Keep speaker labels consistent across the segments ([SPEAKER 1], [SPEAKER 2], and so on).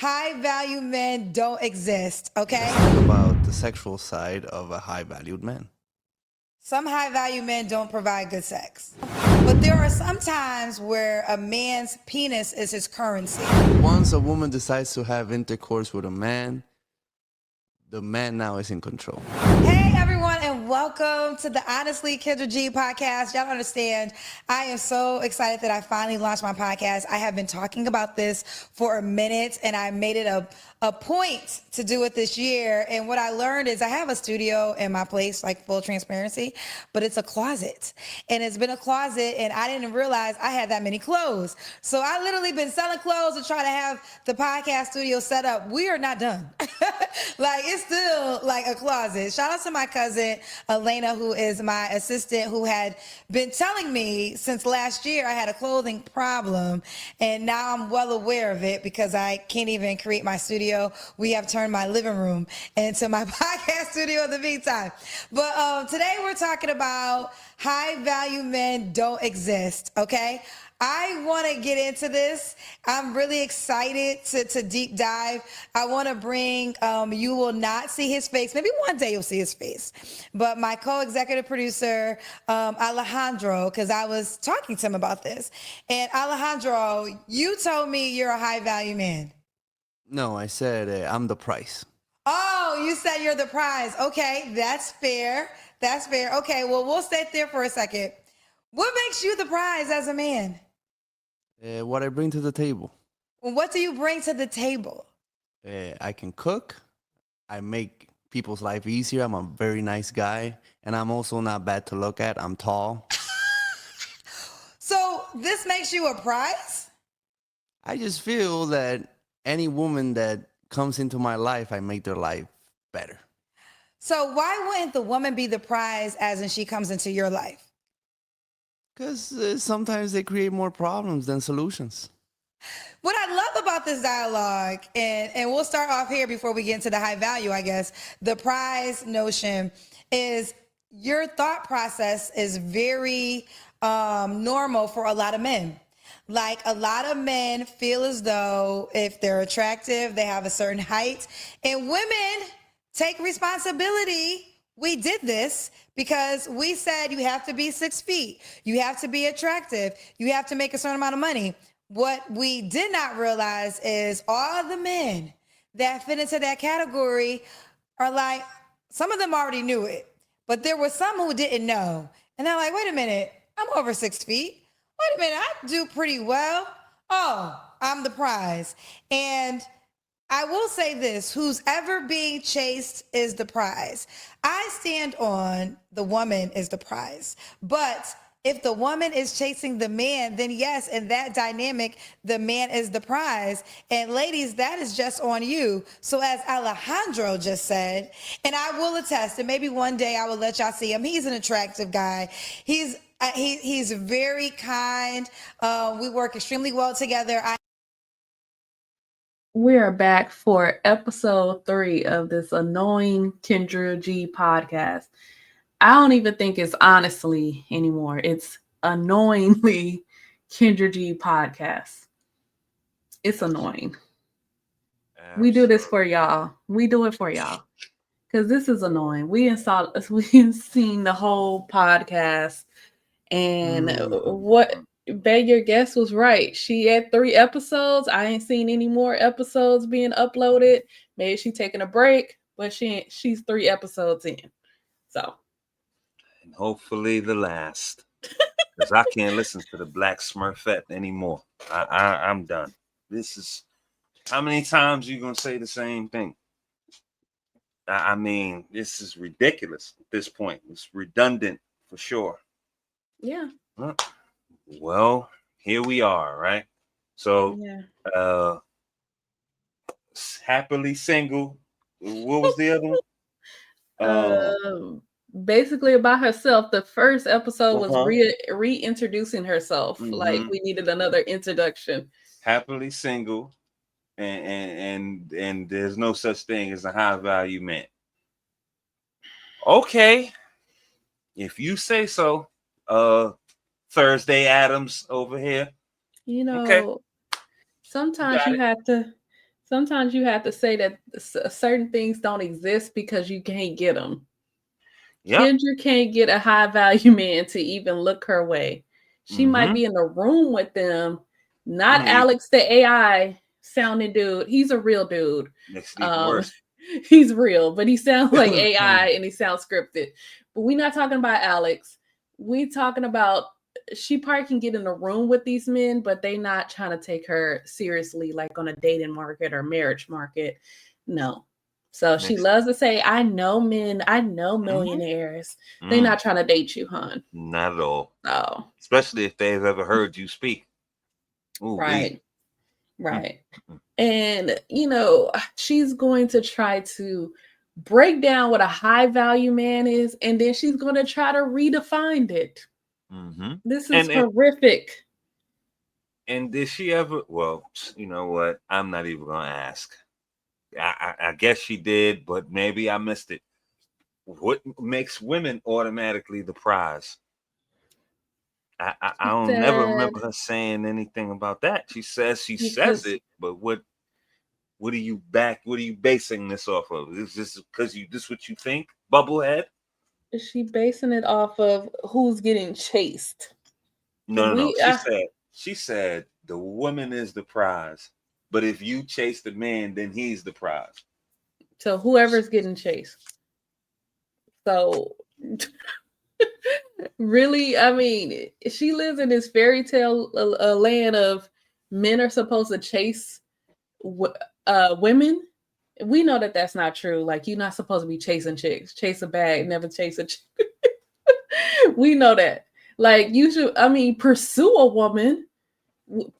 [SPEAKER 1] high value men don't exist, okay?
[SPEAKER 2] Talk about the sexual side of a high valued man.
[SPEAKER 1] Some high value men don't provide good sex. But there are some times where a man's penis is his currency.
[SPEAKER 2] Once a woman decides to have intercourse with a man, the man now is in control.
[SPEAKER 1] Hey everyone, and welcome to the Honestly Kendra G podcast. Y'all understand, I am so excited that I finally launched my podcast. I have been talking about this for a minute, and I made it a point to do it this year. And what I learned is I have a studio in my place, like full transparency, but it's a closet. And it's been a closet, and I didn't realize I had that many clothes. So I literally been selling clothes to try to have the podcast studio set up. We are not done. Like, it's still like a closet. Shout out to my cousin, Elena, who is my assistant, who had been telling me since last year I had a clothing problem. And now I'm well aware of it because I can't even create my studio. We have turned my living room into my podcast studio in the meantime. But today we're talking about high value men don't exist, okay? I want to get into this. I'm really excited to deep dive. I want to bring, you will not see his face. Maybe one day you'll see his face. But my co-executive producer, Alejandro, because I was talking to him about this. And Alejandro, you told me you're a high value man.
[SPEAKER 2] No, I said I'm the price.
[SPEAKER 1] Oh, you said you're the prize. Okay, that's fair. That's fair. Okay, well, we'll stay there for a second. What makes you the prize as a man?
[SPEAKER 2] What I bring to the table.
[SPEAKER 1] What do you bring to the table?
[SPEAKER 2] I can cook. I make people's life easier. I'm a very nice guy. And I'm also not bad to look at. I'm tall.
[SPEAKER 1] So this makes you a prize?
[SPEAKER 2] I just feel that any woman that comes into my life, I make their life better.
[SPEAKER 1] So why wouldn't the woman be the prize as in she comes into your life?
[SPEAKER 2] Because sometimes they create more problems than solutions.
[SPEAKER 1] What I love about this dialogue, and we'll start off here before we get into the high value, I guess, the prize notion is your thought process is very normal for a lot of men. Like, a lot of men feel as though if they're attractive, they have a certain height, and women take responsibility. We did this because we said you have to be 6 feet, you have to be attractive, you have to make a certain amount of money. What we did not realize is all the men that fit into that category are like, some of them already knew it, but there were some who didn't know. And they're like, wait a minute, I'm over 6 feet. Wait a minute, I do pretty well. Oh, I'm the prize. And I will say this, who's ever being chased is the prize. I stand on the woman is the prize. But if the woman is chasing the man, then yes, in that dynamic, the man is the prize. And ladies, that is just on you. So as Alejandro just said, and I will attest, and maybe one day I will let y'all see him. He's an attractive guy. He's very kind. We work extremely well together.
[SPEAKER 3] We are back for episode 3 of this annoying Kendra G podcast. I don't even think it's honestly anymore. It's annoyingly Kendra G podcast. It's annoying. Absolutely. We do this for y'all. We do it for y'all. Because this is annoying. We've seen the whole podcast. And what Bet Your Guess was right. She had 3 episodes. I ain't seen any more episodes being uploaded. Maybe she's taking a break, but she's 3 episodes in. So.
[SPEAKER 4] And hopefully the last. Because I can't listen to the Black Smurfette anymore. I'm done. This is, how many times are you going to say the same thing? I mean, this is ridiculous at this point. It's redundant for sure.
[SPEAKER 3] Yeah.
[SPEAKER 4] Well, here we are, right? So, yeah. Happily single. What was the other
[SPEAKER 3] one? Basically about herself. The first episode was reintroducing herself. Mm-hmm. Like we needed another introduction.
[SPEAKER 4] Happily single, and there's no such thing as a high value man. Okay, if you say so. Thursday Adams over here.
[SPEAKER 3] You know, okay. Sometimes you have Sometimes you have to say that certain things don't exist because you can't get them.
[SPEAKER 4] Yep.
[SPEAKER 3] Kendra can't get a high value man to even look her way. She might
[SPEAKER 4] Mhm.
[SPEAKER 3] be in the room with them, not
[SPEAKER 4] Mm,
[SPEAKER 3] Alex the AI sounding dude. He's a real dude.
[SPEAKER 4] makes it even worse.
[SPEAKER 3] He's real, but he sounds like AI and he sounds scripted. But we're not talking about Alex. We talking about she probably can get in a room with these men, but they not trying to take her seriously, like on a dating market or marriage market. No. So she
[SPEAKER 4] Makes-
[SPEAKER 3] loves to say, I know men, I know
[SPEAKER 4] Mhm.
[SPEAKER 3] millionaires. They
[SPEAKER 4] Mm,
[SPEAKER 3] not trying to date you, hon.
[SPEAKER 4] not at all.
[SPEAKER 3] Oh,
[SPEAKER 4] Especially if they've ever heard you speak. Ooh,
[SPEAKER 3] right.
[SPEAKER 4] Mm,
[SPEAKER 3] Right.
[SPEAKER 4] mm.
[SPEAKER 3] And, she's going to try to break down what a high value man is, and then she's going to try to redefine it.
[SPEAKER 4] Mhm.
[SPEAKER 3] This is
[SPEAKER 4] And
[SPEAKER 3] horrific.
[SPEAKER 4] did she ever? Well, you know what? I'm not even gonna ask. I guess she did, but maybe I missed it. What makes women automatically the prize? I
[SPEAKER 3] She
[SPEAKER 4] don't never
[SPEAKER 3] said
[SPEAKER 4] remember her saying anything about that. She says
[SPEAKER 3] because
[SPEAKER 4] it, but what are you basing this off of? Is this because this what you think? Bubblehead?
[SPEAKER 3] she basing it off of who's getting chased.
[SPEAKER 4] No.
[SPEAKER 3] We
[SPEAKER 4] She said the woman is the prize. But if you chase the man, then he's the prize.
[SPEAKER 3] So whoever's getting chased. So really, I mean, she lives in this fairy tale land of men are supposed to chase women. We know that that's not true. Like, you're not supposed to be chasing chicks. Chase a bag, never chase a chick. We know that. Like, you should, I mean, pursue a woman.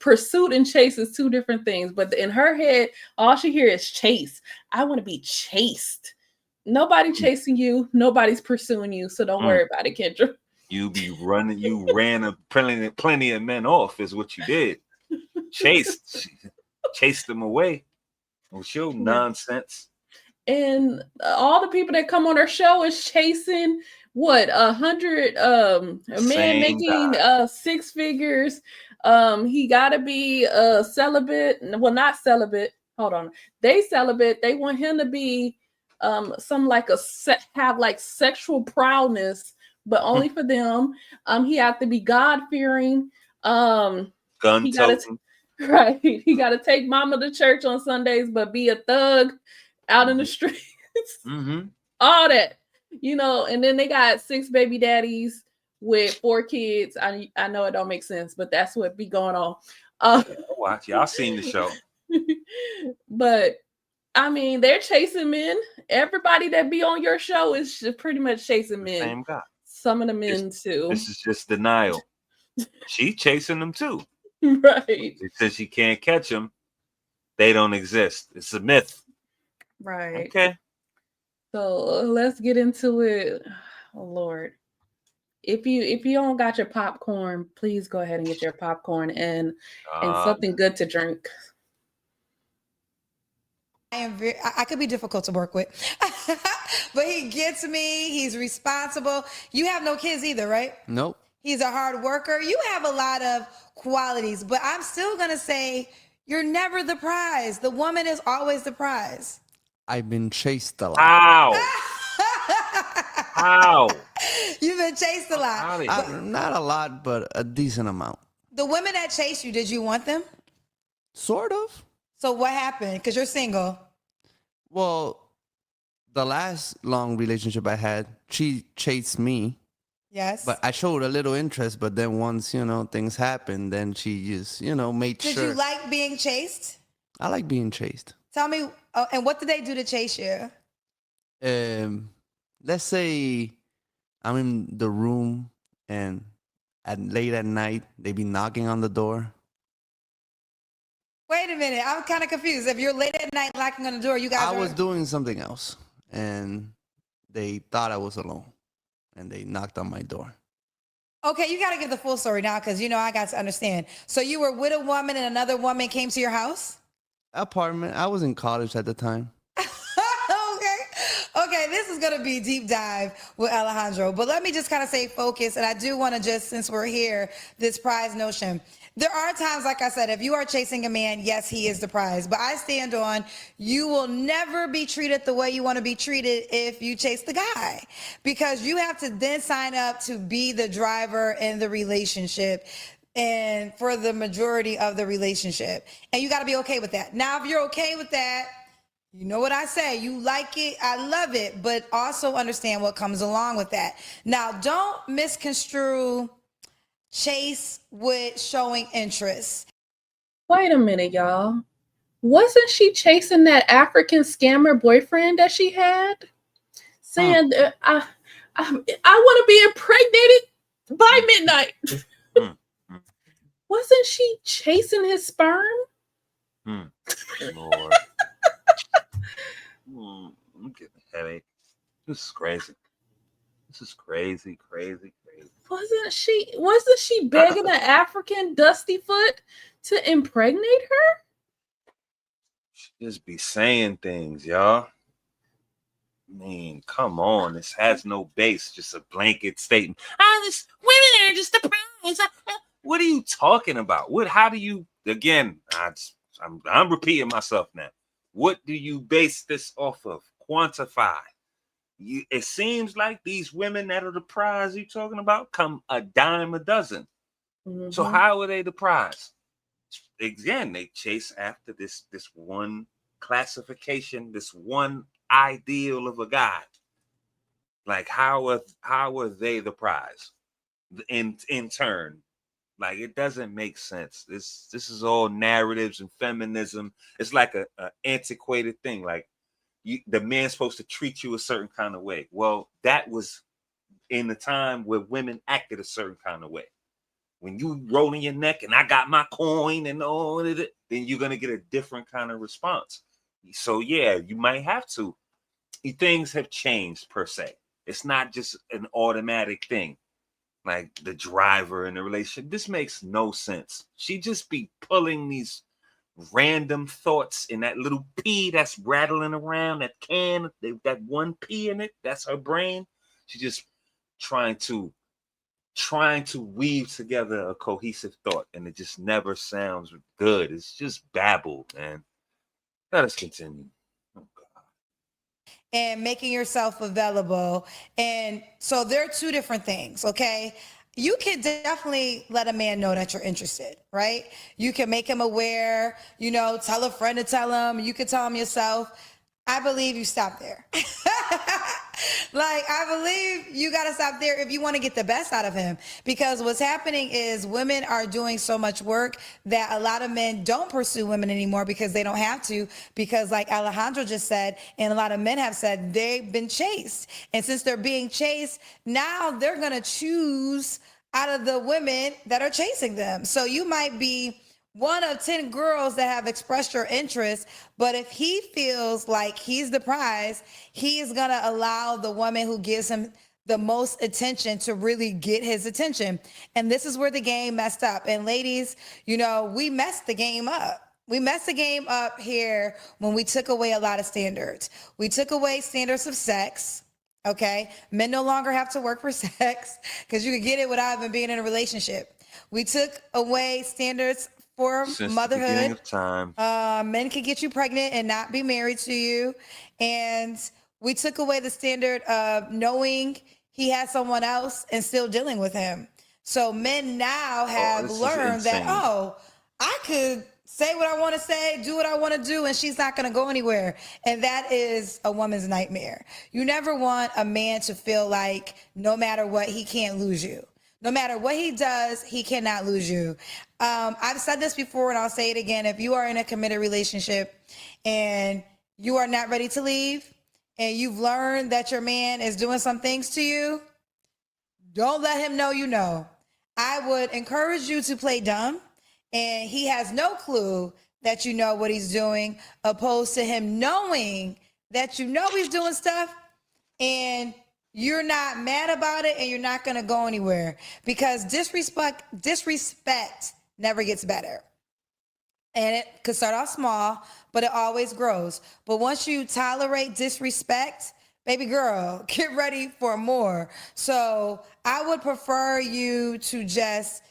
[SPEAKER 3] Pursuit and chase is two different things. But in her head, all she hears is chase. I want to be chased. Nobody chasing you. Nobody's pursuing you. So don't
[SPEAKER 4] Mm.
[SPEAKER 3] worry about it, Kendra.
[SPEAKER 4] You be running. You ran plenty of men off. Is what you did. Chased them away with your nonsense.
[SPEAKER 3] And all the people that come on her show is chasing what 100 a man
[SPEAKER 4] Same
[SPEAKER 3] making
[SPEAKER 4] guy.
[SPEAKER 3] 6 figures. He gotta be celibate. Well, not celibate. Hold on. They celibate. They want him to be some like have like sexual prowess, but only for them. He have to be God-fearing.
[SPEAKER 4] Gun
[SPEAKER 3] He gotta
[SPEAKER 4] toting.
[SPEAKER 3] right. He gotta take mama to church on Sundays, but be a thug out in the streets.
[SPEAKER 4] Mm-hmm.
[SPEAKER 3] All that, and then they got 6 baby daddies with 4 kids. I know it don't make sense, but that's what be going on.
[SPEAKER 4] Watch, y'all seen the show.
[SPEAKER 3] But I mean, they're chasing men. Everybody that be on your show is pretty much chasing men.
[SPEAKER 4] Same guy.
[SPEAKER 3] Some of the men too.
[SPEAKER 4] This is just denial. She chasing them too.
[SPEAKER 3] Right.
[SPEAKER 4] She says she can't catch them. They don't exist. It's a myth.
[SPEAKER 3] Right.
[SPEAKER 4] Okay.
[SPEAKER 3] So let's get into it. Oh Lord. If you don't got your popcorn, please go ahead and get your popcorn and something good to drink.
[SPEAKER 1] I could be difficult to work with, but he gets me. He's responsible. You have no kids either, right?
[SPEAKER 2] Nope.
[SPEAKER 1] He's a hard worker. You have a lot of qualities, but I'm still going to say you're never the prize. The woman is always the prize.
[SPEAKER 2] I've been chased a lot.
[SPEAKER 4] How? How?
[SPEAKER 1] You've been chased a lot.
[SPEAKER 2] Not a lot, but a decent amount.
[SPEAKER 1] The women that chased you, did you want them?
[SPEAKER 2] Sort of.
[SPEAKER 1] So what happened? Because you're single.
[SPEAKER 2] Well, the last long relationship I had, she chased me.
[SPEAKER 1] Yes.
[SPEAKER 2] But I showed a little interest, but then once, things happened, then she just, made
[SPEAKER 1] Did
[SPEAKER 2] sure.
[SPEAKER 1] you like being chased?
[SPEAKER 2] I like being chased.
[SPEAKER 1] Tell me, and what did they do to chase you?
[SPEAKER 2] Let's say I'm in the room and late at night, they be knocking on the door.
[SPEAKER 1] Wait a minute. I'm kind of confused. If you're late at night knocking on the door, you guys
[SPEAKER 2] I was doing something else, and they thought I was alone, and they knocked on my door.
[SPEAKER 1] Okay, you got to give the full story now because, I got to understand. So you were with a woman and another woman came to your house?
[SPEAKER 2] Apartment. I was in college at the time.
[SPEAKER 1] Okay. Okay, this is going to be deep dive with Alejandro, but let me just kind of say focus. And I do want to just, since we're here, this prize notion. There are times, like I said, if you are chasing a man, yes, he is the prize. But I stand on you will never be treated the way you want to be treated if you chase the guy, because you have to then sign up to be the driver in the relationship and for the majority of the relationship. And you got to be okay with that. Now, if you're okay with that, you know what I say, you like it, I love it, but also understand what comes along with that. Now, don't misconstrue chase with showing interest.
[SPEAKER 3] Wait a minute, y'all. Wasn't she chasing that African scammer boyfriend that she had? Saying, I want to be impregnated by midnight. Wasn't she chasing his sperm?
[SPEAKER 4] Lord. I'm getting a headache. This is crazy. This is crazy.
[SPEAKER 3] Wasn't she begging an African dusty foot to impregnate her?
[SPEAKER 4] She just be saying things, y'all. I mean, come on. This has no base, just a blanket statement. This women are just the prize. What are you talking about? How do you, again, I'm repeating myself now. What do you base this off of? Quantify. It seems like these women that are the prize you talking about come a dime a dozen.
[SPEAKER 3] Mm-hmm.
[SPEAKER 4] So how are they the prize? Again, they chase after this one classification, this one ideal of a guy. Like how are they the prize? In turn, like it doesn't make sense. This is all narratives and feminism. It's like a antiquated thing. Like the man's supposed to treat you a certain kind of way. Well, that was in the time where women acted a certain kind of way. When you rolling your neck and I got my coin and all of it, then you're gonna get a different kind of response. So yeah, you might have to. Things have changed per se. It's not just an automatic thing. Like the driver in the relationship. This makes no sense. She just be pulling these random thoughts in that little pea that's rattling around that can, that one pea in it, that's her brain. She just trying to weave together a cohesive thought, and it just never sounds good. It's just babble, man. Let us continue. Oh, God.
[SPEAKER 1] And making yourself available. And so there are two different things, okay? You can definitely let a man know that you're interested, right? You can make him aware, tell a friend to tell him, you can tell him yourself. I believe you stop there. Like, I believe you got to stop there if you want to get the best out of him. Because what's happening is women are doing so much work that a lot of men don't pursue women anymore because they don't have to. Because like Alejandro just said, and a lot of men have said, they've been chased. And since they're being chased, now they're going to choose out of the women that are chasing them. So you might be one of 10 girls that have expressed your interest, but if he feels like he's the prize, he is going to allow the woman who gives him the most attention to really get his attention. And this is where the game messed up. And ladies, we messed the game up. We messed the game up here when we took away a lot of standards. We took away standards of sex. Okay. Men no longer have to work for sex because you can get it without even being in a relationship. We took away standards for
[SPEAKER 4] Since
[SPEAKER 1] motherhood.
[SPEAKER 4] the beginning of time.
[SPEAKER 1] Men can get you pregnant and not be married to you. And we took away the standard of knowing he has someone else and still dealing with him. So men now have learned that, I could say what I want to say, do what I want to do, and she's not going to go anywhere. And that is a woman's nightmare. You never want a man to feel like no matter what, he can't lose you. No matter what he does, he cannot lose you. I've said this before and I'll say it again. If you are in a committed relationship and you are not ready to leave and you've learned that your man is doing some things to you, don't let him know you know. I would encourage you to play dumb, and he has no clue that you know what he's doing, opposed to him knowing that you know he's doing stuff and you're not mad about it and you're not going to go anywhere, because disrespect never gets better. And it could start off small, but it always grows. But once you tolerate disrespect, baby girl, get ready for more. So I would prefer you to just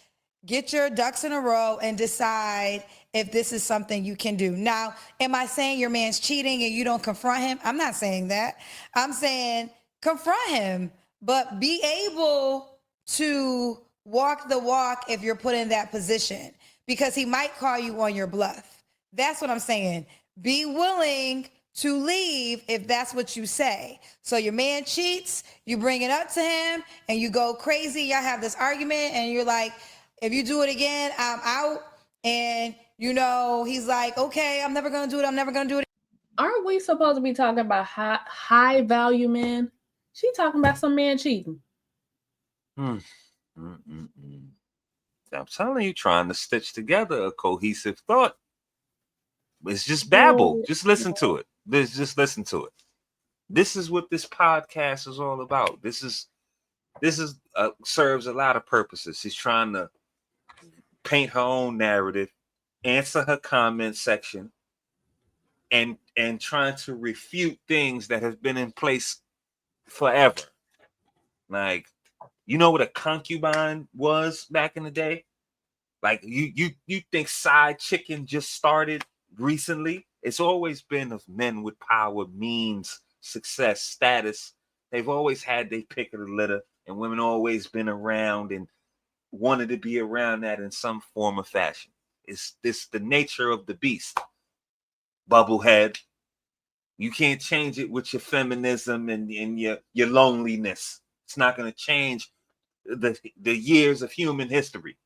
[SPEAKER 1] get your ducks in a row and decide if this is something you can do. Now, am I saying your man's cheating and you don't confront him? I'm not saying that. I'm saying confront him, but be able to walk the walk if you're put in that position, because he might call you on your bluff. That's what I'm saying. Be willing to leave if that's what you say. So your man cheats, you bring it up to him and you go crazy. Y'all have this argument and you're like, if you do it again, I'm out. And you know, he's like, okay, I'm never gonna do it. I'm never gonna do it.
[SPEAKER 3] Aren't we supposed to be talking about high value men? She talking about some man cheating.
[SPEAKER 4] I'm telling you, trying to stitch together a cohesive thought. It's just babble. Just listen to it. Just listen to it. This is what this podcast is all about. This is serves a lot of purposes. She's trying to paint her own narrative, answer her comment section, and trying to refute things that have been in place forever. Like, you know what a concubine was back in the day? Like, you think side chicken just started recently? It's always been of men with power, means, success, status. They've always had their pick of the litter, and women always been around and wanted to be around that in some form or fashion. It's this the nature of the beast. Bubblehead. You can't change it with your feminism and your loneliness. It's not going to change the years of human history.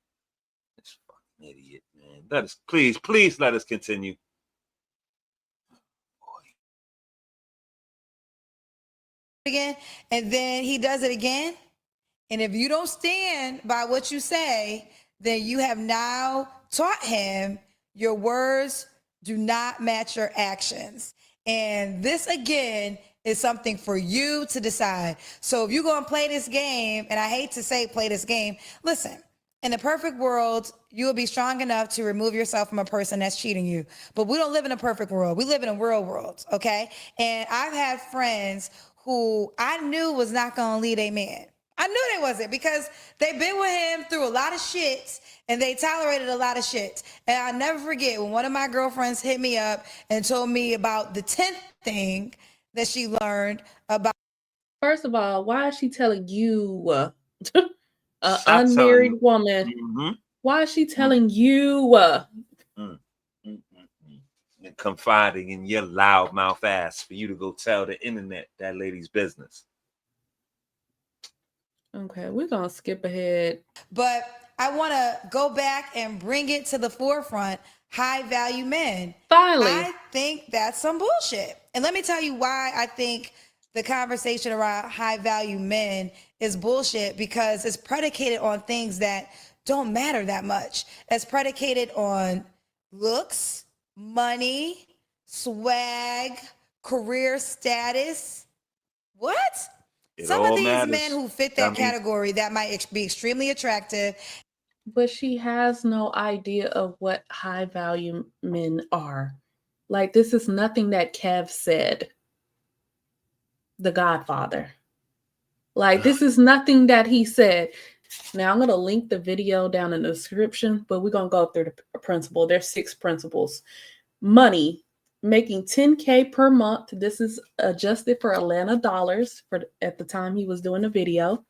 [SPEAKER 4] This fucking idiot, man. Let us please let us continue.
[SPEAKER 1] Again, and then he does it again. And if you don't stand by what you say, then you have now taught him your words do not match your actions. And this again is something for you to decide. So if you're going to play this game, and I hate to say play this game, listen, in the perfect world, you will be strong enough to remove yourself from a person that's cheating you. But we don't live in a perfect world. We live in a real world, okay? And I've had friends who I knew was not going to lead a man. I knew they wasn't, because they've been with him through a lot of shit and they tolerated a lot of shit. And I'll never forget when one of my girlfriends hit me up and told me about the 10th thing that she learned about.
[SPEAKER 3] First of all, why is she telling you, an
[SPEAKER 4] Stop
[SPEAKER 3] unmarried
[SPEAKER 4] telling
[SPEAKER 3] woman?
[SPEAKER 4] Mm-hmm.
[SPEAKER 3] Why is she telling you?
[SPEAKER 4] And confiding in your loudmouth ass for you to go tell the internet that lady's business.
[SPEAKER 3] Okay, we're gonna skip ahead.
[SPEAKER 1] But I want to go back and bring it to the forefront. High value men.
[SPEAKER 3] Finally,
[SPEAKER 1] I think that's some bullshit. And let me tell you why I think the conversation around high value men is bullshit, because it's predicated on things that don't matter that much. It's predicated on looks, money, swag, career status. What? Some of these
[SPEAKER 4] matters.
[SPEAKER 1] men who fit that category that might be extremely attractive.
[SPEAKER 3] but she has no idea of what high value men are. Like, this is nothing that Kev said, the Godfather. Like, this is nothing that he said. Now, I'm going to link the video down in the description, but we're going to go through the principle. There's 6 principles. Money, making $10K per month. This is adjusted for Atlanta dollars at the time he was doing the video.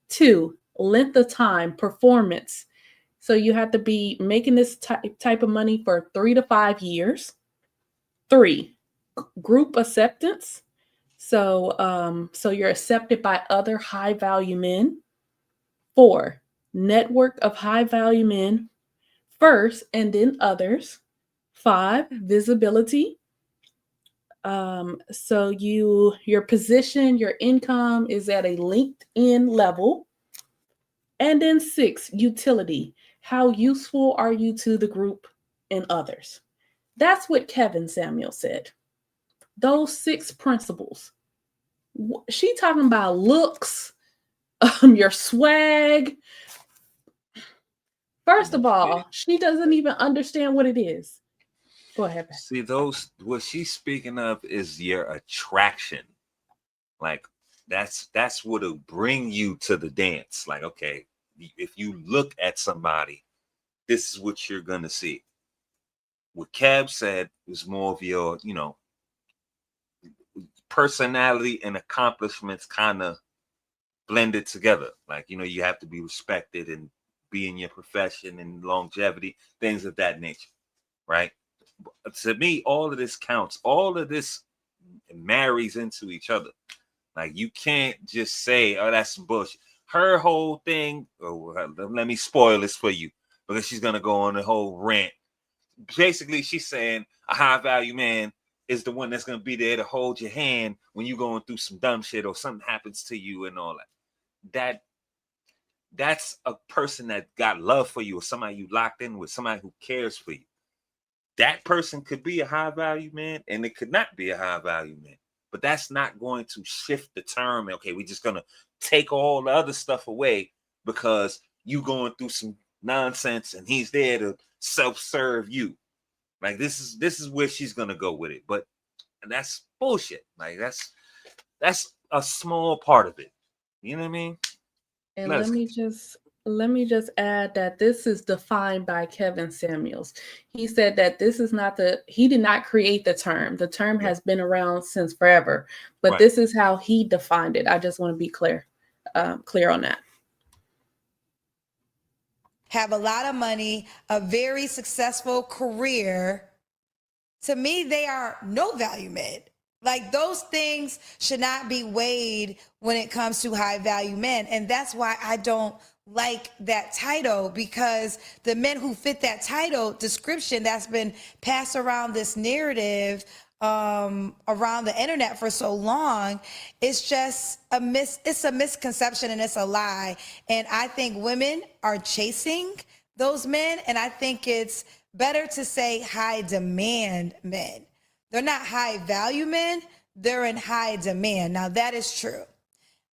[SPEAKER 3] 2, length of time, performance. So you have to be making this type of money for 3 to 5 years. 3, group acceptance. So you're accepted by other high value men. 4, network of high value men first and then others. 5, visibility. So your position, your income is at a LinkedIn level. And then 6, utility. How useful are you to the group and others? That's what Kevin Samuel said. Those 6 principles. She talking about looks, your swag. First of all, she doesn't even understand what it is. Go ahead.
[SPEAKER 4] See, what she's speaking of is your attraction. Like that's what'll bring you to the dance. Like, okay, if you look at somebody, this is what you're gonna see. What Cab said was more of your, personality and accomplishments kind of blended together. Like, you have to be respected and be in your profession and longevity, things of that nature, right? To me, all of this counts. All of this marries into each other. Like, you can't just say, "Oh, that's some bullshit." Her whole thing. Oh, let me spoil this for you because she's gonna go on a whole rant. Basically, she's saying a high value man is the one that's gonna be there to hold your hand when you're going through some dumb shit or something happens to you and all that. That's a person that got love for you, or somebody you locked in with, somebody who cares for you. That person could be a high value man and it could not be a high value man. But that's not going to shift the term. Okay, we're just gonna take all the other stuff away because you going through some nonsense and he's there to self-serve you. Like, this is where she's gonna go with it. But that's bullshit. Like, that's a small part of it. You know what I mean?
[SPEAKER 3] And let me just add that this is defined by Kevin Samuels. He said that this is not he did not create the term. The term has been around since forever, but this is how he defined it. I just want to be clear on that.
[SPEAKER 1] Have a lot of money, a very successful career. To me, they are no value men. Like, those things should not be weighed when it comes to high value men. And that's why I don't like that title, because the men who fit that title description that's been passed around this narrative around the internet for so long, it's just it's a misconception and it's a lie. And I think women are chasing those men, and I think it's better to say high demand men. They're not high value men, they're in high demand. Now, that is true.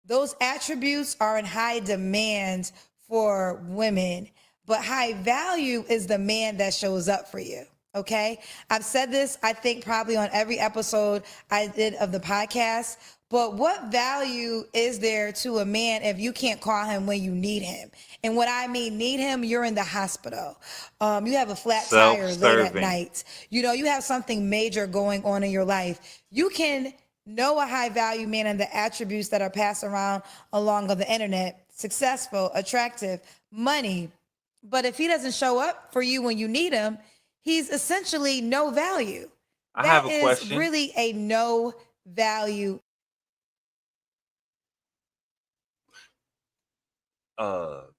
[SPEAKER 1] Those attributes are in high demand for women, but high value is the man that shows up for you. Okay. I've said this, I think, probably on every episode I did of the podcast. But what value is there to a man if you can't call him when you need him? And what I mean need him, you're in the hospital. You have a flat tire late at night. You have something major going on in your life. You can know a high value man and the attributes that are passed around along on the internet: successful, attractive, money. But if he doesn't show up for you when you need him, he's essentially no value.
[SPEAKER 4] I have a question.
[SPEAKER 1] That is really a no value.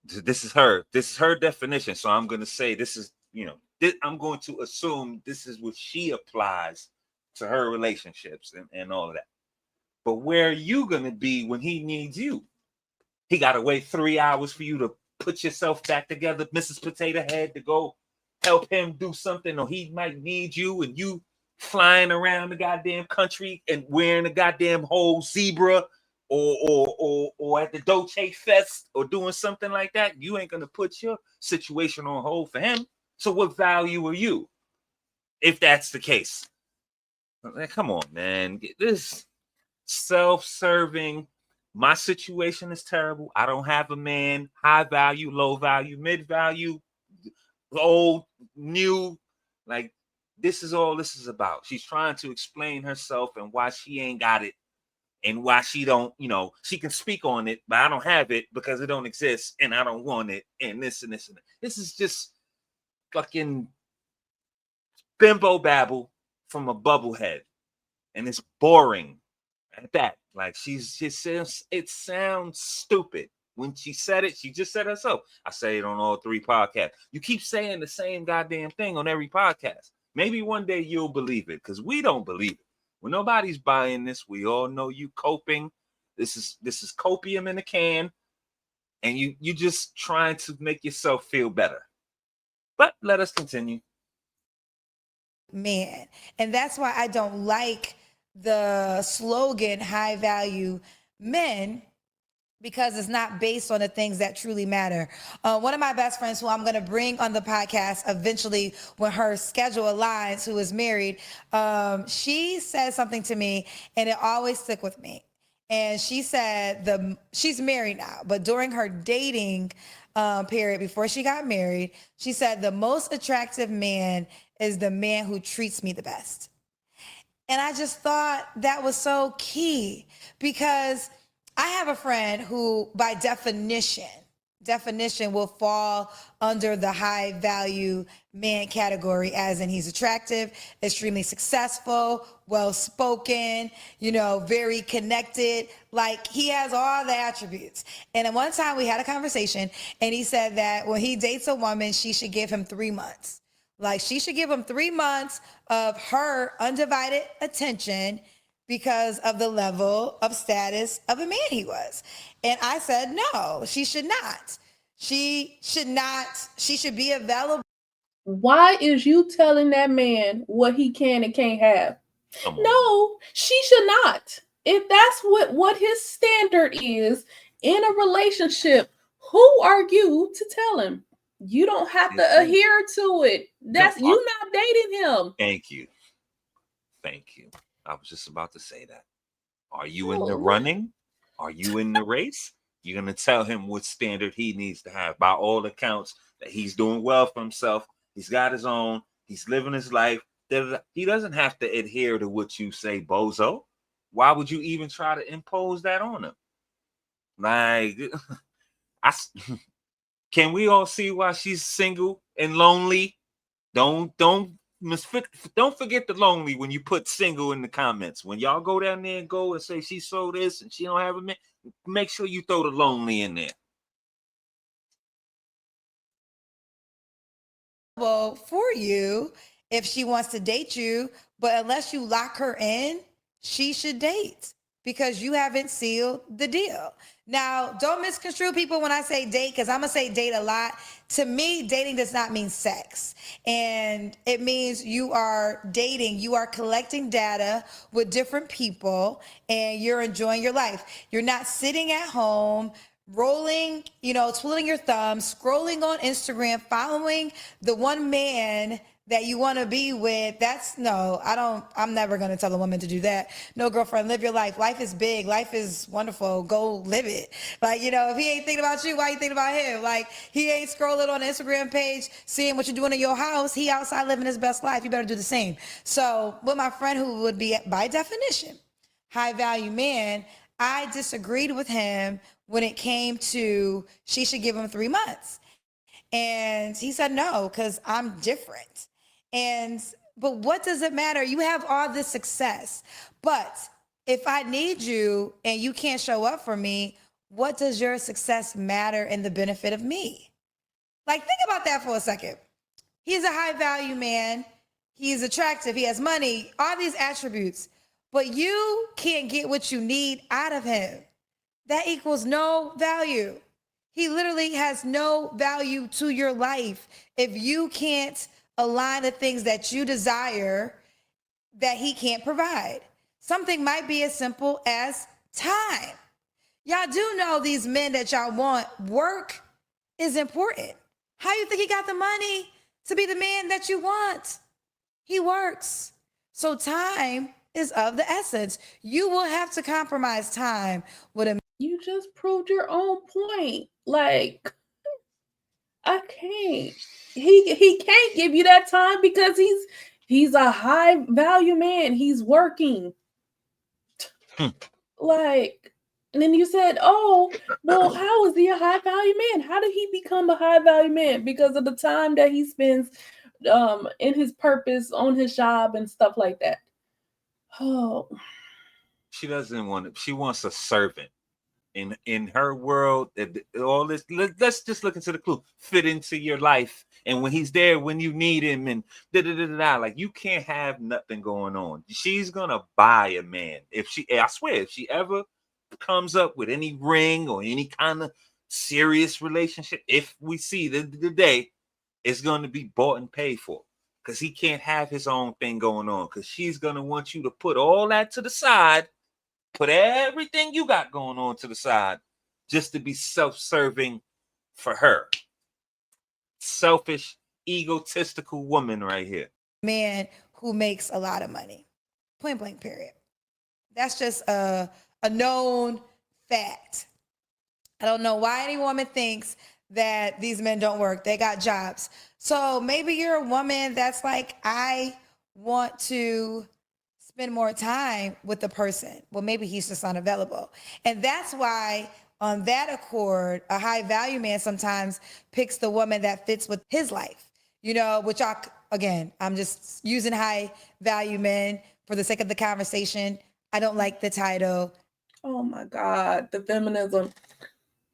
[SPEAKER 4] This is her definition. So I'm going to say I'm going to assume this is what she applies to her relationships and all of that. But where are you going to be when he needs you? He got to wait 3 hours for you to put yourself back together, Mrs. Potato Head, to go help him do something, or he might need you, and you flying around the goddamn country and wearing a goddamn whole zebra or at the Dolce Fest or doing something like that. You ain't gonna put your situation on hold for him. So what value are you if that's the case? Come on, man. This self-serving. My situation is terrible. I don't have a man. High value, low value, mid value, old, new. Like, this is all this is about. She's trying to explain herself and why she ain't got it, and why she don't, she can speak on it, but I don't have it because it don't exist and I don't want it, and this and this and that. This is just fucking bimbo babble from a bubblehead, and it's boring at that. Like, it sounds stupid. When she said it, she just said herself. I say it on all 3 podcasts. You keep saying the same goddamn thing on every podcast. Maybe one day you'll believe it, because we don't believe it. When nobody's buying this, we all know you coping. This is copium in a can, and you just trying to make yourself feel better. But let us continue.
[SPEAKER 1] Man, and that's why I don't like the slogan high value men, because it's not based on the things that truly matter. One of my best friends, who I'm going to bring on the podcast eventually when her schedule aligns, who is married, she said something to me and it always stuck with me. And she said she's married now, but during her dating period before she got married, she said the most attractive man is the man who treats me the best. And I just thought that was so key because I have a friend who, by definition will fall under the high value man category, as in he's attractive, extremely successful, well spoken, very connected. Like he has all the attributes. And at one time we had a conversation and he said that when he dates a woman, she should give him 3 months. Like she should give him 3 months of her undivided attention because of the level of status of a man he was. And I said, no, she should not. She should not. She should be available.
[SPEAKER 3] Why is you telling that man what he can and can't have? No, she should not. If that's what his standard is in a relationship, who are you to tell him? You don't have to adhere to it. That's you not dating him.
[SPEAKER 4] Thank you. I was just about to say that. Are you in the running? Are you in the race? You're going to tell him what standard he needs to have. By all accounts, that he's doing well for himself. He's got his own. He's living his life. He doesn't have to adhere to what you say, bozo. Why would you even try to impose that on him? Like, can we all see why she's single and lonely? Don't forget the lonely when you put single in the comments. When y'all go down there and go and say she sold this and she don't have a man, make sure you throw the lonely in there.
[SPEAKER 1] Well, for you, if she wants to date you, but unless you lock her in, she should date because you haven't sealed the deal. Now, don't misconstrue people when I say date, because I'm going to say date a lot. To me, dating does not mean sex. And it means you are dating. You are collecting data with different people and you're enjoying your life. You're not sitting at home rolling, twiddling your thumbs, scrolling on Instagram, following the one man that you want to be with. I'm never going to tell a woman to do that. No, girlfriend, live your life. Life is big. Life is wonderful. Go live it. Like, if he ain't thinking about you, why you thinking about him? Like, he ain't scrolling on the Instagram page, seeing what you're doing in your house. He outside living his best life. You better do the same. So with my friend who would be, by definition, high value man, I disagreed with him when it came to she should give him 3 months. And he said, no, because I'm different. But what does it matter? You have all this success. But if I need you and you can't show up for me, what does your success matter in the benefit of me? Like, think about that for a second. He's a high value man. He's attractive. He has money, all these attributes. But you can't get what you need out of him. That equals no value. He literally has no value to your life if you can't align the things that you desire that he can't provide. Something might be as simple as time. Y'all do know these men that y'all want, work is important. How you think he got the money to be the man that you want? He works. So time is of the essence. You will have to compromise time with a.
[SPEAKER 3] You just proved your own point. Like, I can't. He can't give you that time because he's a high value man. He's working. Like, and then you said, oh, well, how is he a high value man? How did he become a high value man? Because of the time that he spends in his purpose, on his job and stuff like that. Oh.
[SPEAKER 4] She doesn't want it. She wants a servant. In her world, all this, let's just look into the clue, fit into your life. And when he's there, when you need him, and like, you can't have nothing going on. She's gonna buy a man. I swear, if she ever comes up with any ring or any kind of serious relationship, if we see the day, it's going to be bought and paid for. Because he can't have his own thing going on. Because she's gonna want you to put all that to the side. Put everything you got going on to the side just to be self-serving for her. Selfish, egotistical woman right here.
[SPEAKER 1] Man who makes a lot of money. Point blank, period. That's just a a known fact. I don't know why any woman thinks that these men don't work. They got jobs. So maybe you're a woman that's like, I want to spend more time with the person. Well, maybe he's just unavailable. And that's why, on that accord, a high value man sometimes picks the woman that fits with his life, which again, I'm just using high value men for the sake of the conversation. I don't like the title.
[SPEAKER 3] Oh my God, the feminism.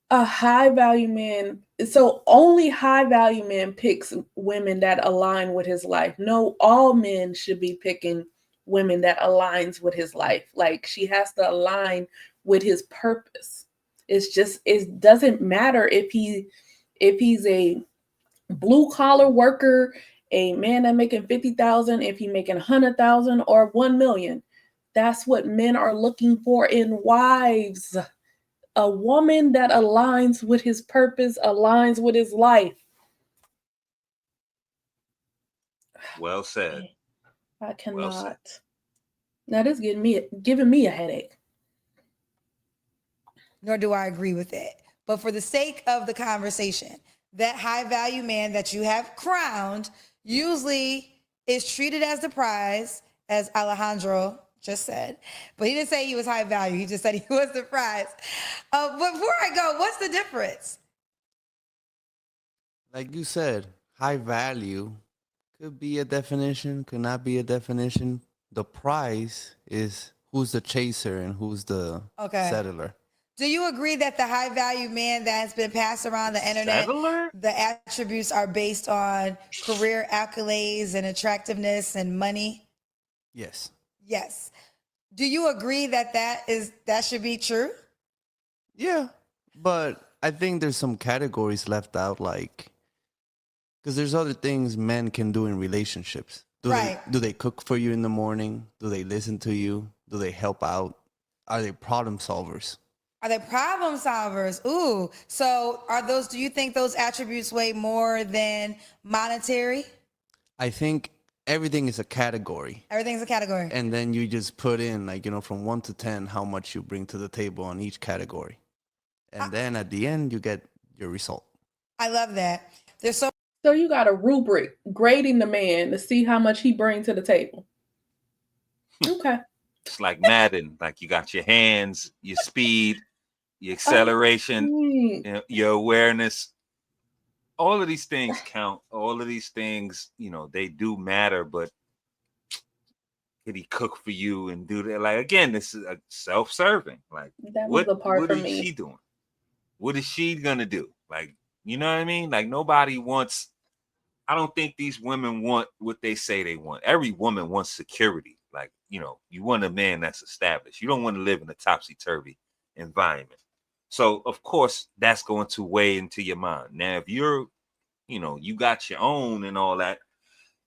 [SPEAKER 3] A high value man. So only high value man picks women that align with his life. No, all men should be picking women that aligns with his life. Like, she has to align with his purpose. It doesn't matter if he's a blue collar worker, a man that making 50,000, if he making 100,000 or 1 million. That's what men are looking for in wives. A woman that aligns with his purpose, aligns with his life.
[SPEAKER 4] Well said.
[SPEAKER 3] I cannot.
[SPEAKER 4] Well said.
[SPEAKER 3] Now this giving me a headache.
[SPEAKER 1] Nor do I agree with it. But for the sake of the conversation, that high value man that you have crowned usually is treated as the prize, as Alejandro just said. But he didn't say he was high value. He just said he was the prize. But before I go, what's the difference?
[SPEAKER 2] Like you said, high value could be a definition, could not be a definition. The prize is who's the chaser and who's the settler.
[SPEAKER 1] Do you agree that the high value man that has been passed around the internet, the attributes are based on career accolades and attractiveness and money?
[SPEAKER 2] Yes.
[SPEAKER 1] Yes. Do you agree that that should be true?
[SPEAKER 2] Yeah, but I think there's some categories left out, like, because there's other things men can do in relationships. Do they cook for you in the morning? Do they listen to you? Do they help out? Are they problem solvers?
[SPEAKER 1] Are they problem solvers? Ooh. So do you think those attributes weigh more than monetary?
[SPEAKER 2] I think everything is a category.
[SPEAKER 1] Everything's a category.
[SPEAKER 2] And then you just put in, like, from 1 to 10, how much you bring to the table on each category. And then at the end, you get your result.
[SPEAKER 1] I love that.
[SPEAKER 3] So you got a rubric grading the man to see how much he brings to the table. Okay.
[SPEAKER 4] It's like Madden. Like, you got your hands, your speed, your acceleration, your awareness. All of these things count. All of these things, they do matter. But could he cook for you and do that? Like, again, this is self-serving. Like,
[SPEAKER 3] that was the part for me.
[SPEAKER 4] What is she doing? What is she gonna do? Like, you know what I mean? Like, nobody wants. I don't think these women want what they say they want. Every woman wants security. Like, you want a man that's established. You don't want to live in a topsy-turvy environment. So, of course, that's going to weigh into your mind. Now, if you're, you got your own and all that,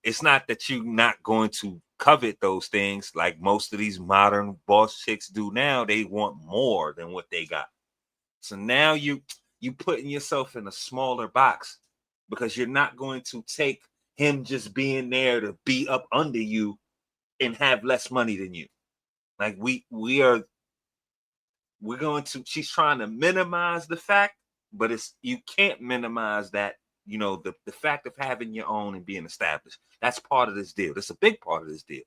[SPEAKER 4] it's not that you're not going to covet those things like most of these modern boss chicks do now. They want more than what they got. So now you putting yourself in a smaller box because you're not going to take him just being there to be up under you and have less money than you. Like, she's trying to minimize the fact, but you can't minimize that, the fact of having your own and being established. That's part of this deal. That's a big part of this deal.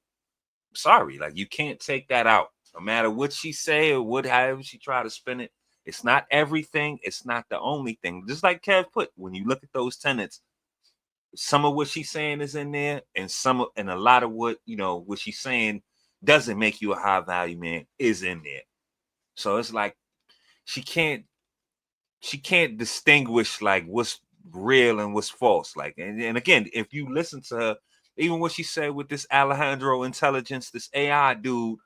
[SPEAKER 4] I'm sorry, like, you can't take that out. No matter what she say or however she try to spin it. It's not everything. It's not the only thing. Just like Kev put, when you look at those tenets, some of what she's saying is in there, and a lot of what she's saying doesn't make you a high value man is in there. So it's like she can't distinguish like what's real and what's false. Like, and again, if you listen to her, even what she said with this Alejandro Intelligence, this AI dude,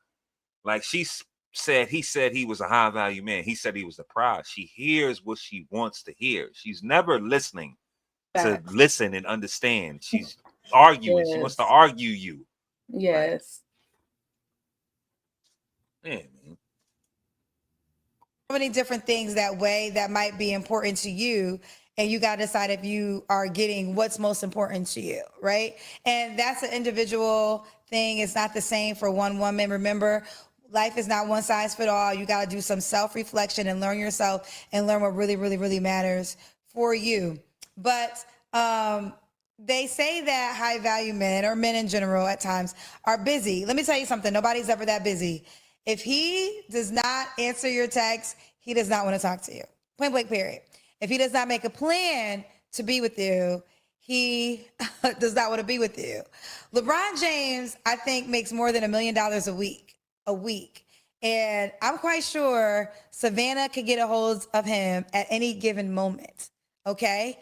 [SPEAKER 4] like, he said he was a high value man. He said he was the prize. She hears what she wants to hear. She's never listening to listen and understand. She's arguing. Yes. She wants to argue you.
[SPEAKER 3] Yes.
[SPEAKER 4] Like, man.
[SPEAKER 1] So many different things that way that might be important to you, and you got to decide if you are getting what's most important to you, right? And that's an individual thing. It's not the same for one woman. Remember, life is not one size fit all. You got to do some self-reflection and learn yourself and learn what really, really, really matters for you. But they say that high value men, or men in general at times, are busy. Let me tell you something. Nobody's ever that busy. If he does not answer your text, he does not want to talk to you. Point blank, period. If he does not make a plan to be with you, he does not want to be with you. LeBron James, I think, makes more than $1 million a week. And I'm quite sure Savannah could get a hold of him at any given moment. Okay?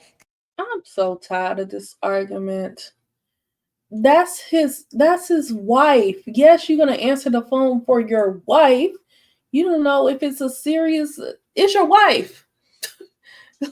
[SPEAKER 3] I'm so tired of this argument. That's his wife. Yes, you're gonna answer the phone for your wife. You don't know if it's it's your wife.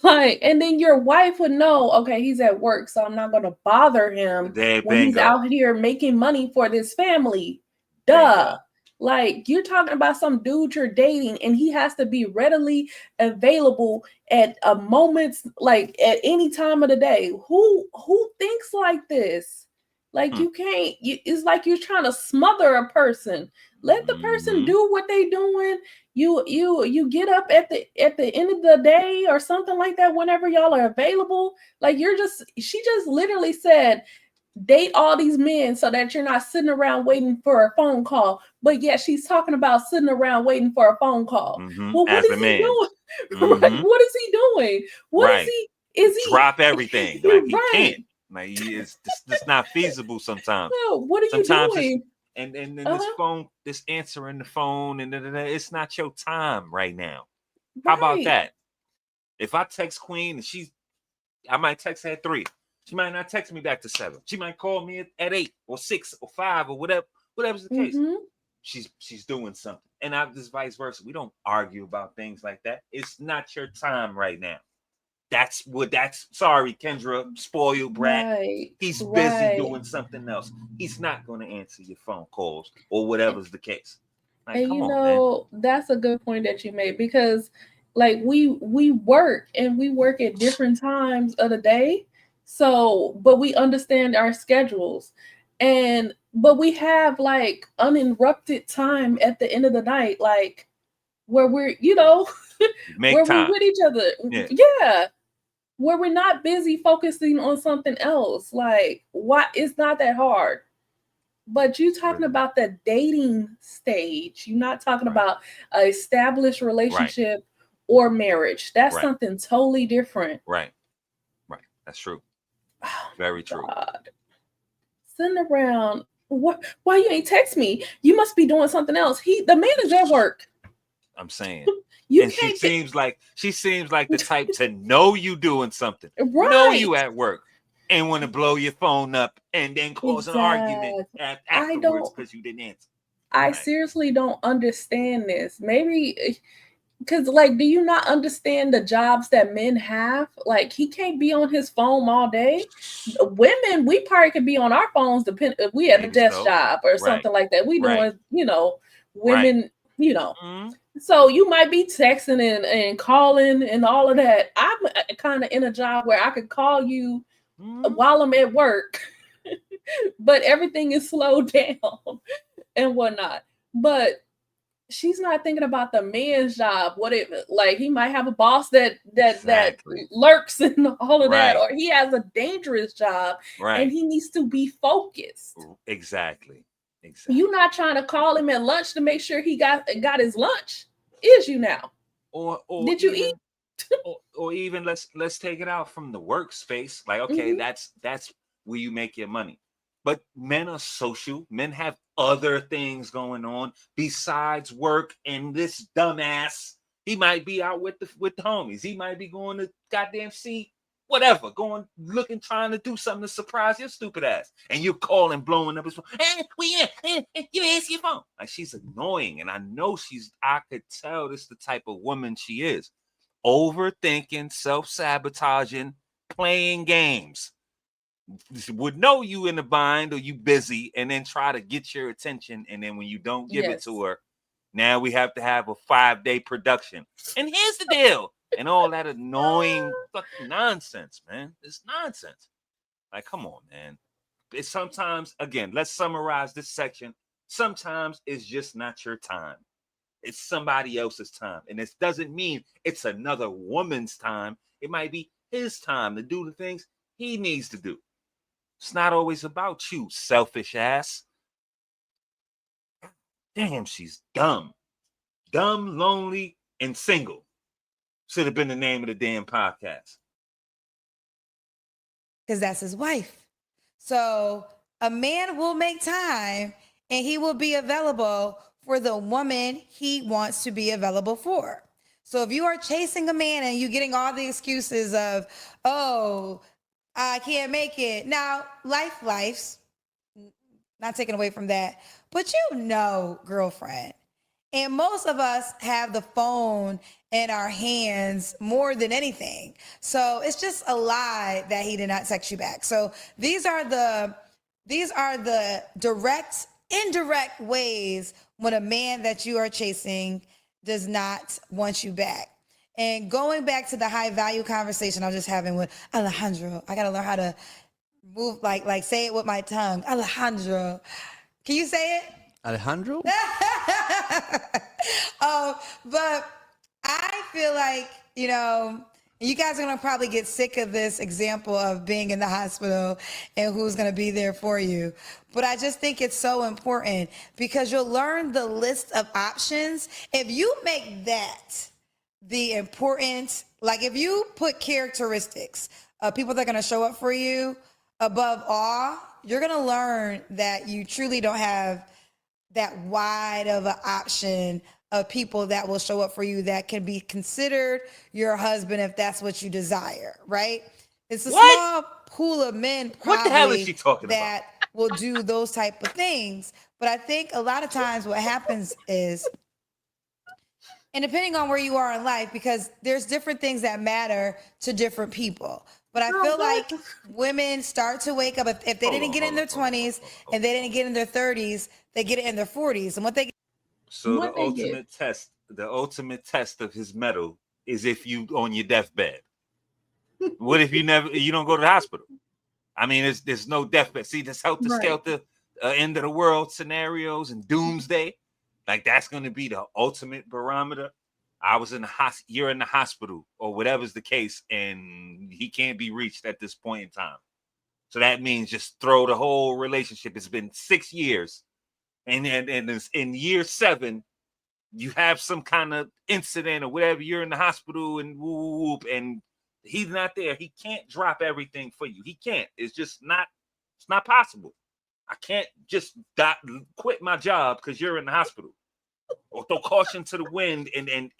[SPEAKER 3] Like, and then your wife would know, okay, he's at work, so I'm not gonna bother him when he's out here making money for this family. Duh. Like, you're talking about some dude you're dating, and he has to be readily available at a moment's, like, at any time of the day. Who thinks like this? Like, you can't. It's like you're trying to smother a person. Let the person do what they doing. You get up at the end of the day or something like that whenever y'all are available. Like, she just literally said, date all these men so that you're not sitting around waiting for a phone call. But yeah, she's talking about sitting around waiting for a phone call. Well, what is he doing? Right? What is he doing? What is he? Is he
[SPEAKER 4] drop everything? Like, he can't. Like, it's not feasible sometimes.
[SPEAKER 3] Well, what are you doing?
[SPEAKER 4] And this phone, this answering the phone, and it's not your time right now. How about that? If I text Queen and I might text her at 3. She might not text me back to 7. She might call me at 8 or 6 or 5 or whatever's the case. She's doing something. And just vice versa. We don't argue about things like that. It's not your time right now. Sorry, Kendra, spoiled brat. Right, he's busy doing something else. He's not going to answer your phone calls or whatever's the case. Like,
[SPEAKER 3] and man. That's a good point that you made, because like we work at different times of the day. So, but we understand our schedules, but we have like uninterrupted time at the end of the night, like where we're, where we're with each other. Yeah. Where we're not busy focusing on something else. Like, why? It's not that hard. But you talking about the dating stage. You're not talking about an established relationship or marriage. That's something totally different.
[SPEAKER 4] Right. That's true. Very true.
[SPEAKER 3] God. Sitting around. What? Why you ain't text me? You must be doing something else. The man is at work.
[SPEAKER 4] I'm saying. She seems like the type to know you doing something. Know you at work and want to blow your phone up and then cause an argument afterwards because you didn't answer.
[SPEAKER 3] I seriously don't understand this. Maybe because, like, do you not understand the jobs that men have? Like, he can't be on his phone all day. Women, we probably could be on our phones if we had a desk job or something like that. We doing, women, So you might be texting and calling and all of that. I'm kind of in a job where I could call you while I'm at work, but everything is slowed down and whatnot. But she's not thinking about the man's job. He might have a boss that lurks and all of that, or he has a dangerous job and he needs to be focused.
[SPEAKER 4] Exactly.
[SPEAKER 3] You're not trying to call him at lunch to make sure he got his lunch, is you now?
[SPEAKER 4] Or
[SPEAKER 3] did you eat?
[SPEAKER 4] or even let's take it out from the workspace. Like, okay, that's where you make your money. But men are social. Men have other things going on besides work. And this dumbass, he might be out with the homies. He might be going to goddamn see whatever, trying to do something to surprise your stupid ass. And you're calling, blowing up his phone. You answer your phone. Like, she's annoying. And I know I could tell this is the type of woman she is. Overthinking, self-sabotaging, playing games. Would know you in the bind or you busy and then try to get your attention. And then when you don't give it to her, now we have to have a 5-day production. And here's the deal. And all that annoying fucking nonsense, man. It's nonsense. Like, come on, man. It's sometimes, again, let's summarize this section Sometimes it's just not your time. It's somebody else's time. And this doesn't mean it's another woman's time. It might be his time to do the things he needs to do. It's not always about you, selfish ass. Damn, she's dumb. Dumb, lonely, and single. Should have been the name of the damn podcast.
[SPEAKER 1] Because that's his wife. So a man will make time and he will be available for the woman he wants to be available for. So if you are chasing a man and you're getting all the excuses of, oh, I can't make it. Now, life's not taken away from that, but girlfriend. And most of us have the phone in our hands more than anything. So it's just a lie that he did not text you back. So these are the direct, indirect ways when a man that you are chasing does not want you back. And going back to the high value conversation I was just having with Alejandro, I got to learn how to move, like say it with my tongue. Alejandro. Can you say it?
[SPEAKER 2] Alejandro?
[SPEAKER 1] But I feel like, you guys are going to probably get sick of this example of being in the hospital and who's going to be there for you. But I just think it's so important because you'll learn the list of options. If you make that the important, like if you put characteristics of people that are going to show up for you above all, you're going to learn that you truly don't have that wide of an option of people that will show up for you that can be considered your husband if that's what you desire, right? It's a small pool of men probably
[SPEAKER 4] what the hell is she talking
[SPEAKER 1] that will do those type of things. But I think a lot of times what happens is, and depending on where you are in life, because there's different things that matter to different people. But I feel like women start to wake up, if they didn't get in their 20s and they didn't get in their 30s, they get it in their 40s. And what they
[SPEAKER 4] So the ultimate test of his mettle is if you on your deathbed. What if you don't go to the hospital? I mean, there's no deathbed. See, this helter-skelter end of the world scenarios and doomsday. Like that's going to be the ultimate barometer. I was in the hospital, you're in the hospital or whatever's the case, and he can't be reached at this point in time. So that means just throw the whole relationship. It's been 6 years. And in year 7, you have some kind of incident or whatever. You're in the hospital and whoop, and he's not there. He can't drop everything for you. He can't. It's just not. It's not possible. I can't just quit my job because you're in the hospital, or throw caution to the wind and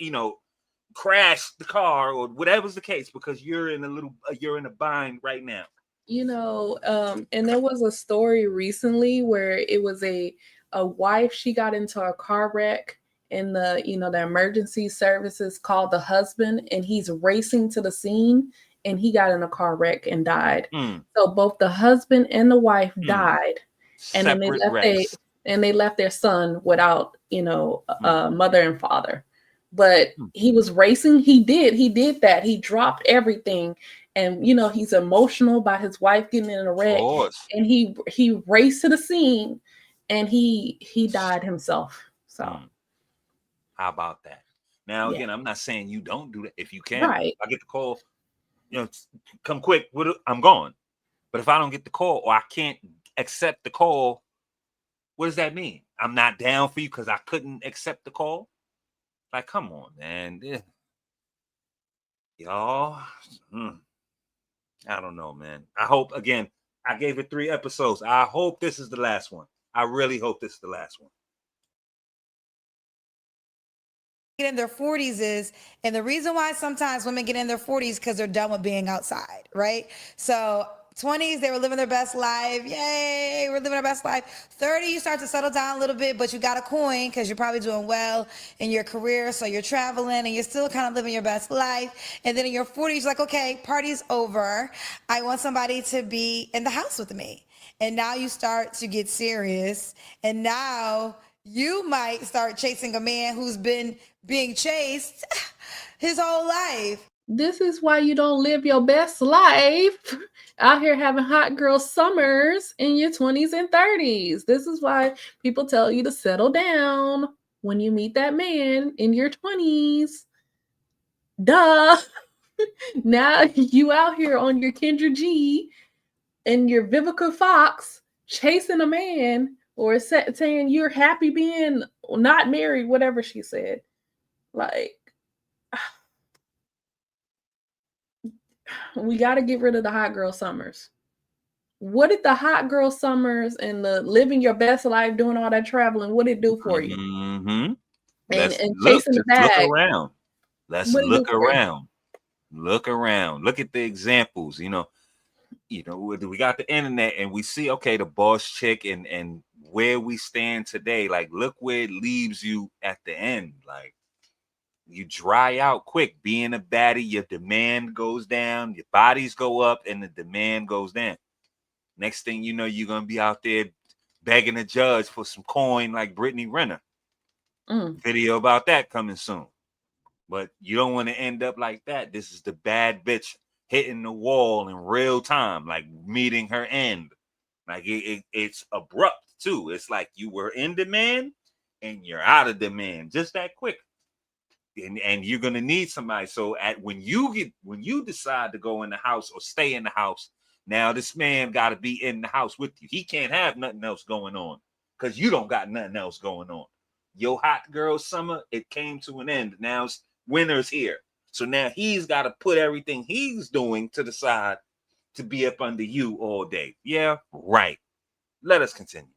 [SPEAKER 4] crash the car or whatever's the case because you're in a bind right now.
[SPEAKER 3] And there was a story recently where it was a wife. She got into a car wreck and the emergency services called the husband and he's racing to the scene and he got in a car wreck and died. So both the husband and the wife died. And then they left their son without, mother and father. But he was racing. He did that. He dropped everything. And, he's emotional about his wife getting in a wreck. And he raced to the scene and he died himself. So
[SPEAKER 4] how about that? Now, again, I'm not saying you don't do that. If you can,
[SPEAKER 3] right.
[SPEAKER 4] I get the call, come quick. I'm gone. But if I don't get the call or I can't accept the call, what does that mean? I'm not down for you because I couldn't accept the call? Like, come on, man. Y'all. I don't know, man. I hope, again, I gave it 3 episodes. I hope this is the last one. I really hope this is the last one.
[SPEAKER 1] Get in their 40s is, and the reason why sometimes women get in their 40s because they're done with being outside, right? So 20s, they were living their best life. Yay, we're living our best life. 30, you start to settle down a little bit, but you got a coin because you're probably doing well in your career. So you're traveling and you're still kind of living your best life. And then in your 40s, you're like, okay, party's over. I want somebody to be in the house with me. And now you start to get serious. And now you might start chasing a man who's been being chased his whole life.
[SPEAKER 3] This is why you don't live your best life out here having hot girl summers in your 20s and 30s. This is why people tell you to settle down when you meet that man in your 20s. Duh. Now you out here on your Kendra G and your Vivica Fox chasing a man or saying you're happy being not married, whatever she said. Like, we got to get rid of the hot girl summers. What did the hot girl summers and the living your best life, doing all that traveling, what did it do for you?
[SPEAKER 4] Mm-hmm.
[SPEAKER 3] And chasing the bag.
[SPEAKER 4] Look around. Let's look around. Look around. Look at the examples. You know, we got the internet and we see, okay, the boss chick and where we stand today. Like, look where it leaves you at the end. Like, you dry out quick. Being a baddie, your demand goes down, your bodies go up, and the demand goes down. Next thing you know, you're gonna be out there begging a judge for some coin like Brittany Renner. Video about that coming soon. But you don't want to end up like that. This is the bad bitch hitting the wall in real time, like meeting her end. Like it's abrupt too. It's like you were in demand and you're out of demand just that quick. And you're gonna need somebody. So when you decide to go in the house or stay in the house, now this man got to be in the house with you. He can't have nothing else going on because you don't got nothing else going on. Your hot girl summer, it came to an end. Now winter's here. So now he's got to put everything he's doing to the side to be up under you all day. Yeah, right. Let us continue.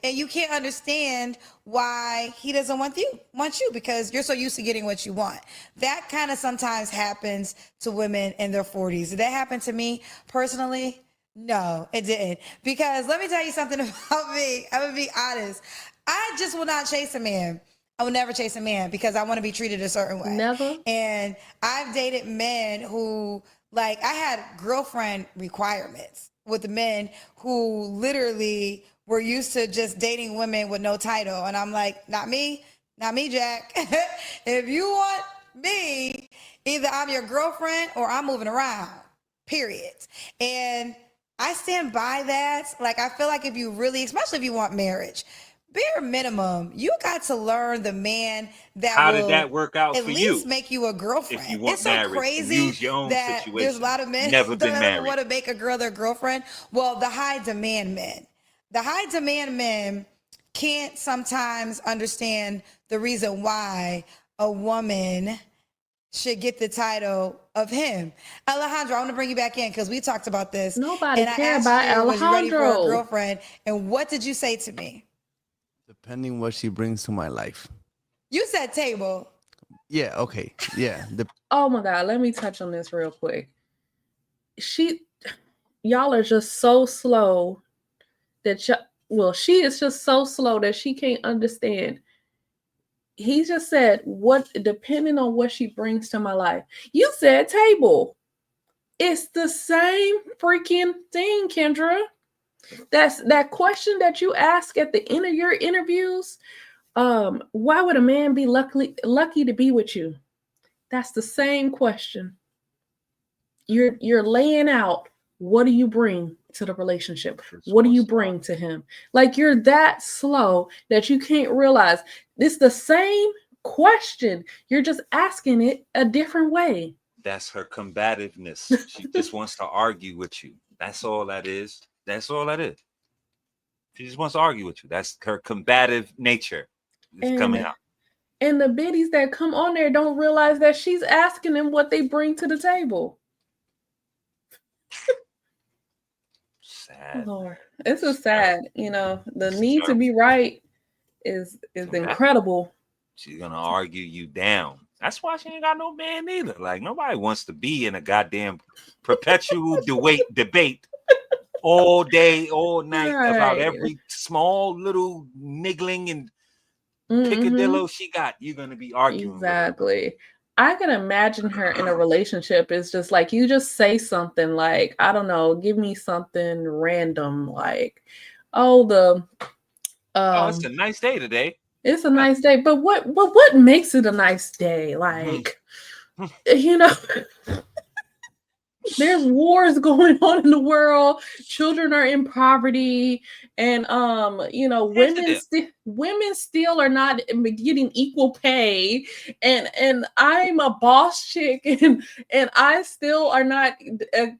[SPEAKER 1] And you can't understand why he doesn't want you because you're so used to getting what you want. That kind of sometimes happens to women in their 40s. Did that happen to me personally? No, it didn't. Because let me tell you something about me. I'm going to be honest. I just will not chase a man. I will never chase a man because I want to be treated a certain way.
[SPEAKER 3] Never.
[SPEAKER 1] And I've dated men who, like, I had girlfriend requirements with the men who literally were used to just dating women with no title. And I'm like, not me, Jack. If you want me, either I'm your girlfriend or I'm moving around, period. And I stand by that. Like, I feel like if you really, especially if you want marriage, bare minimum, you got to learn the man that
[SPEAKER 4] How
[SPEAKER 1] will
[SPEAKER 4] did that work out
[SPEAKER 1] at
[SPEAKER 4] for
[SPEAKER 1] least
[SPEAKER 4] you?
[SPEAKER 1] make you a girlfriend.
[SPEAKER 4] If you want
[SPEAKER 1] It's so
[SPEAKER 4] marriage,
[SPEAKER 1] crazy
[SPEAKER 4] use your own
[SPEAKER 1] that
[SPEAKER 4] situation.
[SPEAKER 1] there's a lot of men
[SPEAKER 4] Never been
[SPEAKER 1] that
[SPEAKER 4] married.
[SPEAKER 1] want to make a girl their girlfriend. Well, the high demand men. The high demand men can't sometimes understand the reason why a woman should get the title of him. Alejandro, I want to bring you back in because we talked about this.
[SPEAKER 3] Nobody
[SPEAKER 1] and I
[SPEAKER 3] care
[SPEAKER 1] asked
[SPEAKER 3] about
[SPEAKER 1] you, was you ready for a
[SPEAKER 3] Alejandro?
[SPEAKER 1] girlfriend? And what did you say to me?
[SPEAKER 2] Depending what she brings to my life.
[SPEAKER 1] You said table.
[SPEAKER 2] Yeah, okay. Yeah.
[SPEAKER 3] Oh my God, let me touch on this real quick. Y'all are just so slow that she is just so slow that she can't understand. He just said, what, depending on what she brings to my life. You said table. It's the same freaking thing, Kendra. That's that question that you ask at the end of your interviews. Why would a man be lucky to be with you? That's the same question. You're laying out, what do you bring to the relationship? What do you bring to him? Like, you're that slow that you can't realize it's the same question. You're just asking it a different way.
[SPEAKER 4] That's her combativeness. She just wants to argue with you. That's all that is. That's all that is. She just wants to argue with you. That's her combative nature. It's coming out.
[SPEAKER 3] And the biddies that come on there don't realize that she's asking them what they bring to the table.
[SPEAKER 4] Sad.
[SPEAKER 3] Lord, it's so sad. You know, the need to be right is incredible.
[SPEAKER 4] She's gonna argue you down. That's why she ain't got no man either. Like, nobody wants to be in a goddamn perpetual debate all day, all night about every small little niggling and picadillo she got. You're gonna be arguing.
[SPEAKER 3] Exactly. I can imagine her in a relationship. It's just like, you just say something like, I don't know, give me something random, like, oh,
[SPEAKER 4] it's a nice day today.
[SPEAKER 3] It's a nice day, but what makes it a nice day? Like, You know, there's wars going on in the world. Children are in poverty, and you know, women still are not getting equal pay, and I'm a boss chick, and I still are not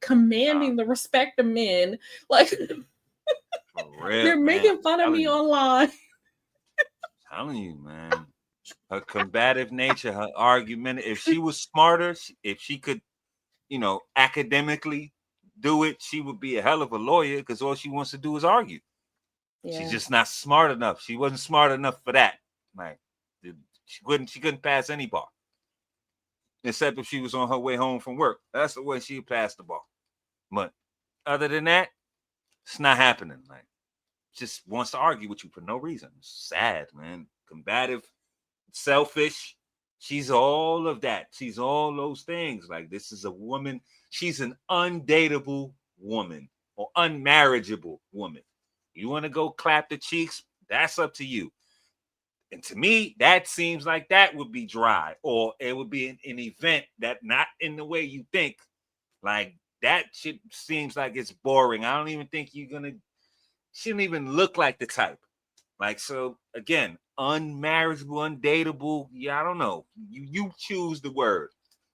[SPEAKER 3] commanding the respect of men. Like,
[SPEAKER 4] For real,
[SPEAKER 3] they're
[SPEAKER 4] man.
[SPEAKER 3] making fun of me online.
[SPEAKER 4] Telling you, man. Her combative nature, her argument. If she was smarter, if she could, academically do it, she would be a hell of a lawyer because all she wants to do is argue.
[SPEAKER 3] Yeah.
[SPEAKER 4] She's just not smart enough. She wasn't smart enough for that. Like she couldn't pass any bar. Except if she was on her way home from work. That's the way she passed the bar. But other than that, it's not happening. Like, just wants to argue with you for no reason. It's sad, man. Combative, selfish. She's all of that. She's all those things. Like, this is a woman. She's an undateable woman or unmarriageable woman. You want to go clap the cheeks? That's up to you. And to me, that seems like that would be dry, or it would be an event that not in the way you think. Like, that shit seems like it's boring. I don't even think she don't even look like the type. Like, so again, unmarriageable, undateable. Yeah, I don't know. You choose the word,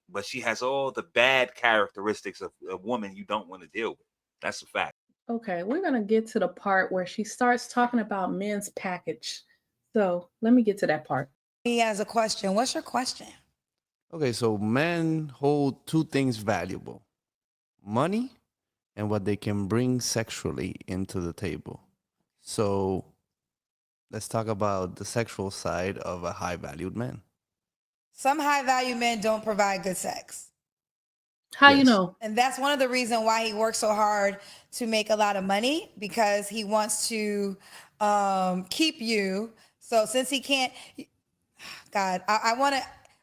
[SPEAKER 4] but she has all the bad characteristics of a woman you don't want to deal with. That's a fact.
[SPEAKER 3] Okay, we're gonna get to the part where she starts talking about men's package. So let me get to that part.
[SPEAKER 1] He has a question. What's your question?
[SPEAKER 2] Okay, so men hold two things valuable: money and what they can bring sexually into the table. So let's talk about the sexual side of a high valued man.
[SPEAKER 1] Some high value men don't provide good sex.
[SPEAKER 3] How you
[SPEAKER 2] Yes.
[SPEAKER 3] know?
[SPEAKER 1] And that's one of the reasons why he works so hard to make a lot of money, because he wants to keep you. So since he can't, God, I want to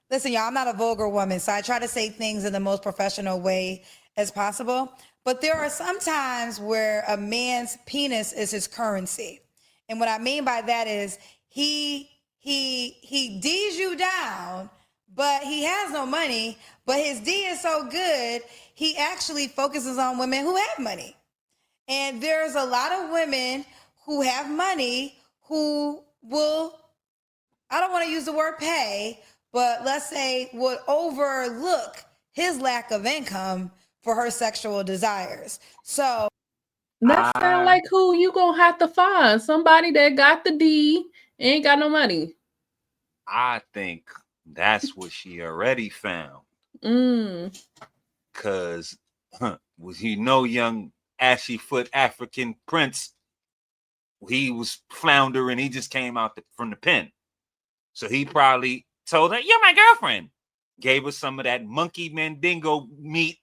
[SPEAKER 1] listen, y'all. I'm not a vulgar woman, so I try to say things in the most professional way as possible. But there are some times where a man's penis is his currency, and what I mean by that is he D's you down, but he has no money. But his D is so good, he actually focuses on women who have money. And there's a lot of women who have money who will, I don't want to use the word pay, but let's say would overlook his lack of income for her sexual desires. So
[SPEAKER 3] That sound like who you gonna have to find somebody that got the D, ain't got no money.
[SPEAKER 4] I think that's what she already found. Cause was young ashy foot African prince, he was floundering. He just came out from the pen. So he probably told her, "You're my girlfriend." Gave her some of that monkey mandingo meat.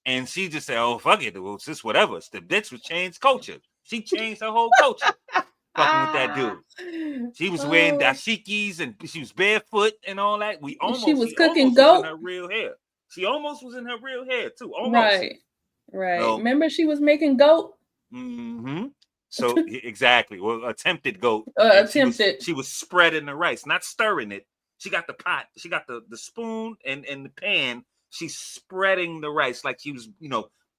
[SPEAKER 4] And she just said, "Oh, fuck it. Well, it's just whatever." The bitch was changed culture. She changed her whole culture. Fucking with that dude. She was wearing dashikis and she was barefoot and all that.
[SPEAKER 3] She was
[SPEAKER 4] she
[SPEAKER 3] cooking
[SPEAKER 4] almost
[SPEAKER 3] goat.
[SPEAKER 4] was in her real hair. She almost was in her real hair too. Almost.
[SPEAKER 3] Right.
[SPEAKER 4] No.
[SPEAKER 3] Remember she was making goat?
[SPEAKER 4] Mm-hmm. So exactly. Well, attempted goat.
[SPEAKER 3] Attempted.
[SPEAKER 4] She was spreading the rice, not stirring it. She got the pot. She got the spoon and the pan. She's spreading the rice like she was,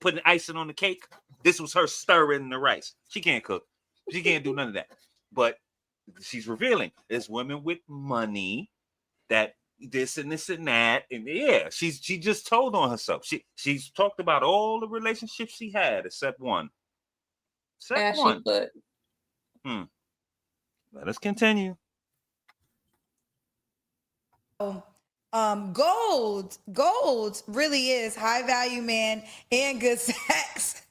[SPEAKER 4] putting icing on the cake. This was her stirring the rice. She can't cook. She can't do none of that. But she's revealing there's women with money that this and this and that. And yeah, she just told on herself. She's talked about all the relationships she had except one.
[SPEAKER 3] Ashy foot.
[SPEAKER 4] Let us continue.
[SPEAKER 1] Gold really is high value man and good sex.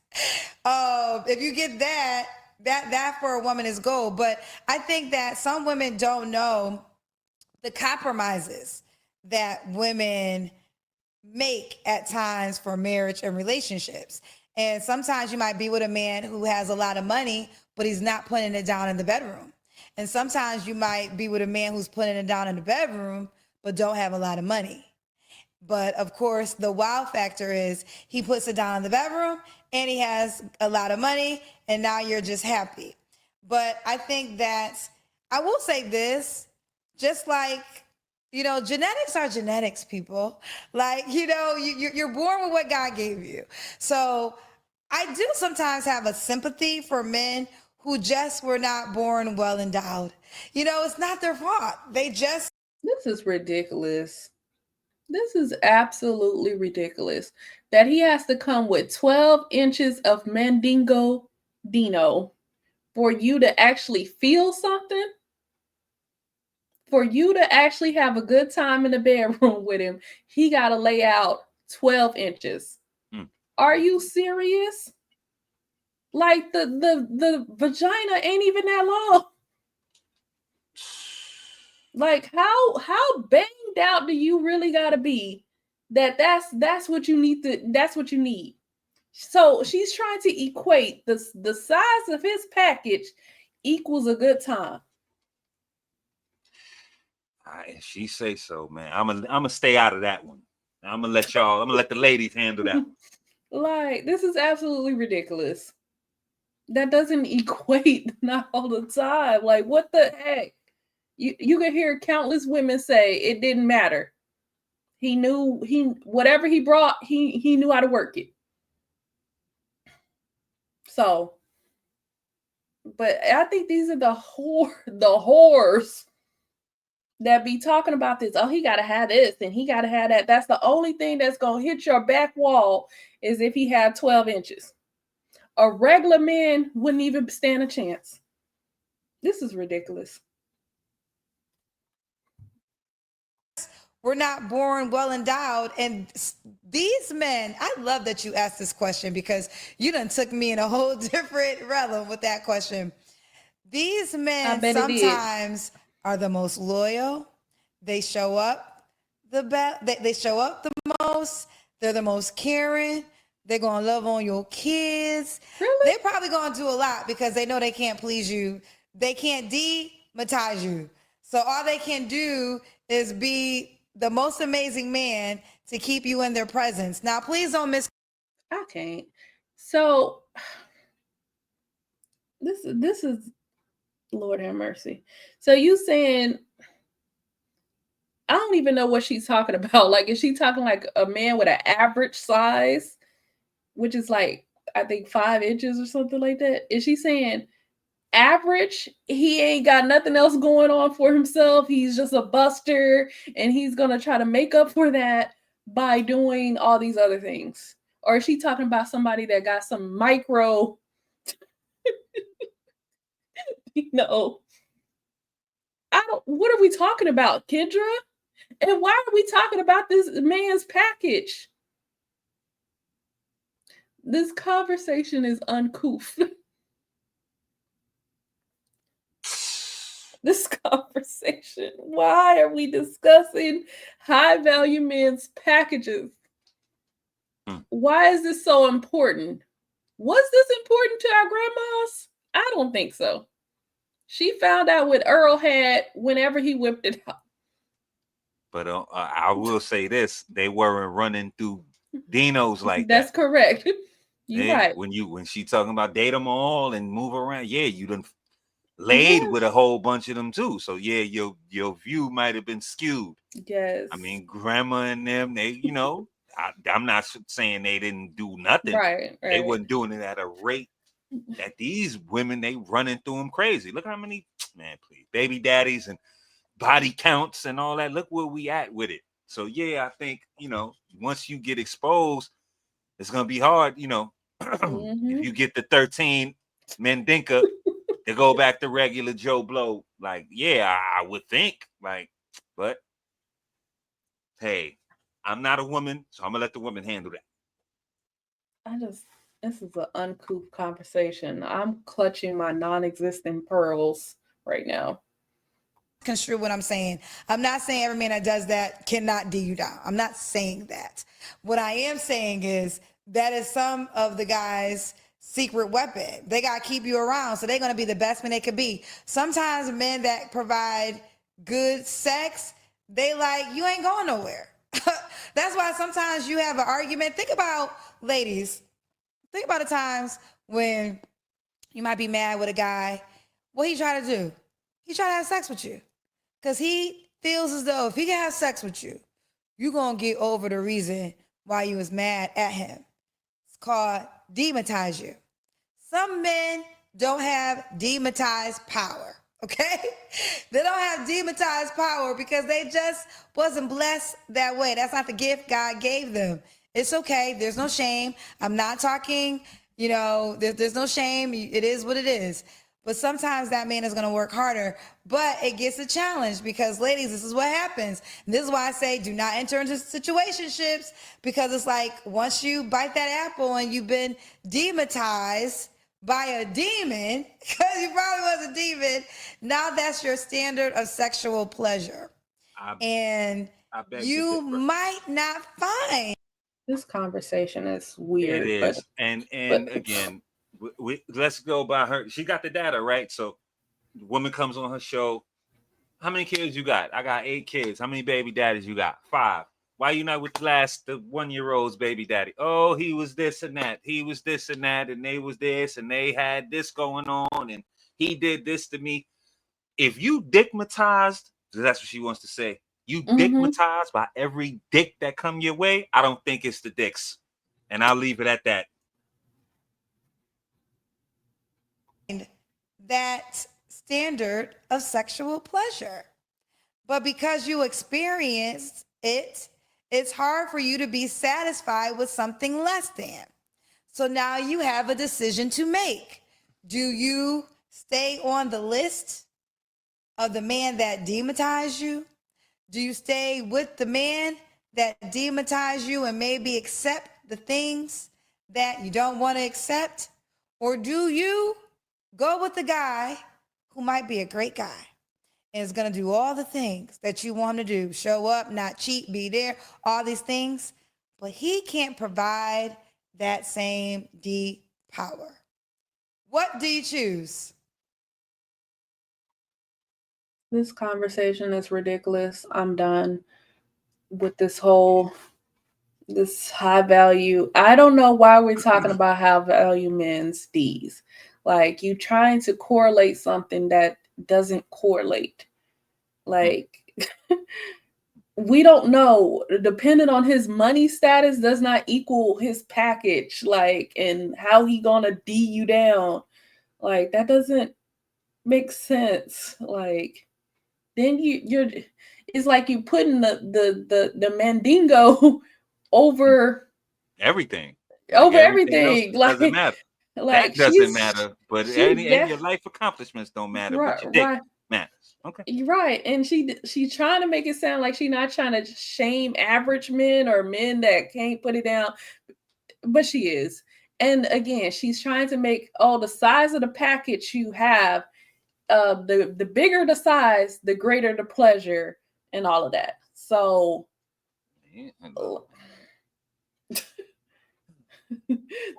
[SPEAKER 1] If you get that for a woman is gold. But I think that some women don't know the compromises that women make at times for marriage and relationships. And sometimes you might be with a man who has a lot of money, but he's not putting it down in the bedroom. And sometimes you might be with a man who's putting it down in the bedroom, but don't have a lot of money. But of course, the wow factor is he puts it down in the bedroom and he has a lot of money, and now you're just happy. But I think that I will say this, just like You know, genetics are genetics, people. Like, you know, you're born with what God gave you. So I do sometimes have a sympathy for men who just were not born well endowed. You know, it's not their fault. They just.
[SPEAKER 3] This is ridiculous. This is absolutely ridiculous that he has to come with 12 inches of Mandingo Dino for you to actually feel something, for you to actually have a good time in the bedroom with him. He got to lay out 12 inches. Are you serious? Like the vagina ain't even that long. Like how banged out do you really got to be that's what you need that's what you need. So she's trying to equate the size of his package equals a good time.
[SPEAKER 4] If she say so, man, I'm gonna stay out of that one. I'm gonna let the ladies handle that one.
[SPEAKER 3] Like, this is absolutely ridiculous. That doesn't equate not all the time. Like, what the heck? You can hear countless women say it didn't matter. He knew whatever he brought, he knew how to work it. So, but I think these are the whores that be talking about this. Oh, he gotta have this and he gotta have that. That's the only thing that's gonna hit your back wall is if he had 12 inches. A regular man wouldn't even stand a chance. This is ridiculous.
[SPEAKER 1] We're not born well endowed. And these men, I love that you asked this question because you done took me in a whole different realm with that question. These men sometimes are the most loyal. They show up the best. They show up the most. They're the most caring. They're going to love on your kids.
[SPEAKER 3] Really?
[SPEAKER 1] They're probably going to do a lot because they know they can't please you. They can't dematize you. So all they can do is be the most amazing man to keep you in their presence. Now, please don't miss.
[SPEAKER 3] I can't. So this is Lord have mercy. So you saying I don't even know what she's talking about. Like, is she talking like a man with an average size, which is like I think 5 inches or something like that? Is she saying average? He ain't got nothing else going on for himself. He's just a buster, and he's gonna try to make up for that by doing all these other things. Or is she talking about somebody that got some micro, I don't, what are we talking about, Kendra? And why are we talking about this man's package? This conversation is uncouth. This conversation. Why are we discussing high value men's packages? Why is this so important? Was this important to our grandmas? I don't think so. She found out what Earl had whenever he whipped it out.
[SPEAKER 4] But I will say this: they weren't running through dinos like
[SPEAKER 3] That's
[SPEAKER 4] that.
[SPEAKER 3] correct. You're right.
[SPEAKER 4] When she talking about date them all and move around, yeah, you done laid with a whole bunch of them too. So yeah, your view might have been skewed.
[SPEAKER 3] Yes.
[SPEAKER 4] I mean, grandma and them, they, I'm not saying they didn't do nothing.
[SPEAKER 3] Right.
[SPEAKER 4] They wasn't doing it at a rate that these women, they running through them crazy. Look how many, man, please, baby daddies and body counts and all that. Look where we at with it. So yeah, I think, once you get exposed, it's gonna be hard, if you get the 13 Mendinka to go back to regular Joe Blow. Like, yeah, I would think, like, but hey, I'm not a woman, so I'm gonna let the woman handle that.
[SPEAKER 3] This is an uncouth conversation. I'm clutching my non-existent pearls right now.
[SPEAKER 1] Construe what I'm saying. I'm not saying every man that does that cannot D you down. I'm not saying that. What I am saying is that is some of the guys' secret weapon. They got to keep you around, so they're going to be the best man they could be. Sometimes men that provide good sex, they like, you ain't going nowhere. That's why sometimes you have an argument. Think about, ladies, think about the times when you might be mad with a guy. What he try to do? He try to have sex with you. Because he feels as though if he can have sex with you, you're going to get over the reason why you was mad at him. It's called dematize you. Some men don't have dematized power, okay? They don't have dematized power because they just wasn't blessed that way. That's not the gift God gave them. It's okay. There's no shame. I'm not talking, there's no shame. It is what it is. But sometimes that man is going to work harder, but it gets a challenge because, ladies, this is what happens. And this is why I say do not enter into situationships, because it's like once you bite that apple and you've been dematized by a demon, because you probably was a demon, now that's your standard of sexual pleasure. And you might not find.
[SPEAKER 3] This conversation is weird.
[SPEAKER 4] It is. And again, let's go by her. She got the data, right? So the woman comes on her show. How many kids you got? I got 8 kids. How many baby daddies you got? 5. Why you not with the 1-year-old's baby daddy? Oh, he was this and that. He was this and that, and they was this, and they had this going on, and he did this to me. If you dickmatized, that's what she wants to say. You dickmatized by every dick that come your way. I don't think it's the dicks, and I'll leave it at that.
[SPEAKER 1] That standard of sexual pleasure. But because you experienced it, it's hard for you to be satisfied with something less than. So now you have a decision to make. Do you stay on the list of the man that dematized you? Do you stay with the man that dematized you and maybe accept the things that you don't want to accept? Or do you go with the guy who might be a great guy and is going to do all the things that you want him to do? Show up, not cheat, be there, all these things. But he can't provide that same deep power. What do you choose?
[SPEAKER 3] This conversation is ridiculous. I'm done with this high value. I don't know why we're talking about high value men's D's. Like, you trying to correlate something that doesn't correlate. Like, we don't know. Depending on his money status does not equal his package. Like, and how he gonna D you down. Like, that doesn't make sense. Like, then you're it's like you putting the mandingo over
[SPEAKER 4] everything.
[SPEAKER 3] Everything.
[SPEAKER 4] Like, doesn't matter.
[SPEAKER 3] Like,
[SPEAKER 4] that doesn't matter. But your life accomplishments don't matter.
[SPEAKER 3] Right,
[SPEAKER 4] but your dick matters. Okay.
[SPEAKER 3] You're right. And she's trying to make it sound like she's not trying to shame average men or men that can't put it down. But she is. And again, she's trying to make the size of the package you have. The bigger the size, the greater the pleasure, and all of that. So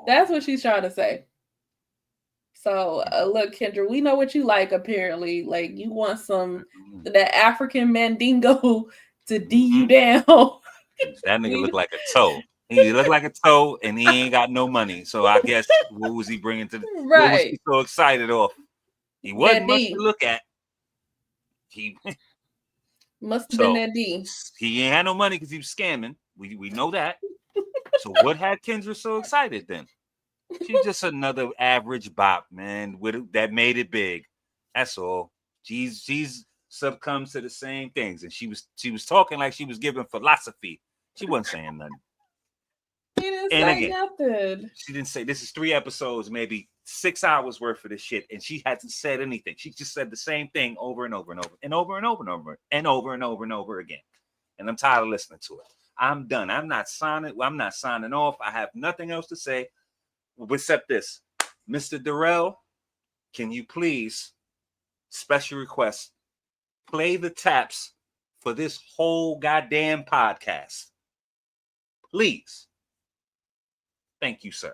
[SPEAKER 3] that's what she's trying to say. So look, Kendra, we know what you like. Apparently, like, you want that African mandingo to D you down.
[SPEAKER 4] That nigga look like a toe. He look like a toe, and he ain't got no money. So I guess what was he bringing to what was he so excited off? He wasn't much to look at. He
[SPEAKER 3] must have been that D.
[SPEAKER 4] He ain't had no money because he was scamming. We know that. So what had Kendra so excited then? She's just another average bop, man, that made it big. That's all. She's succumbs to the same things, and she was talking like she was giving philosophy. She wasn't saying nothing.
[SPEAKER 3] She didn't say nothing.
[SPEAKER 4] She didn't say. This is 3 episodes, maybe 6 hours worth of this shit, and she hasn't said anything. She just said the same thing over and over and over and over and over and over and over and over and over again. And I'm tired of listening to it. I'm done. I'm not signing off. I have nothing else to say except this. Mr. Darrell, can you please, special request, play the taps for this whole goddamn podcast? Please. Thank you, sir.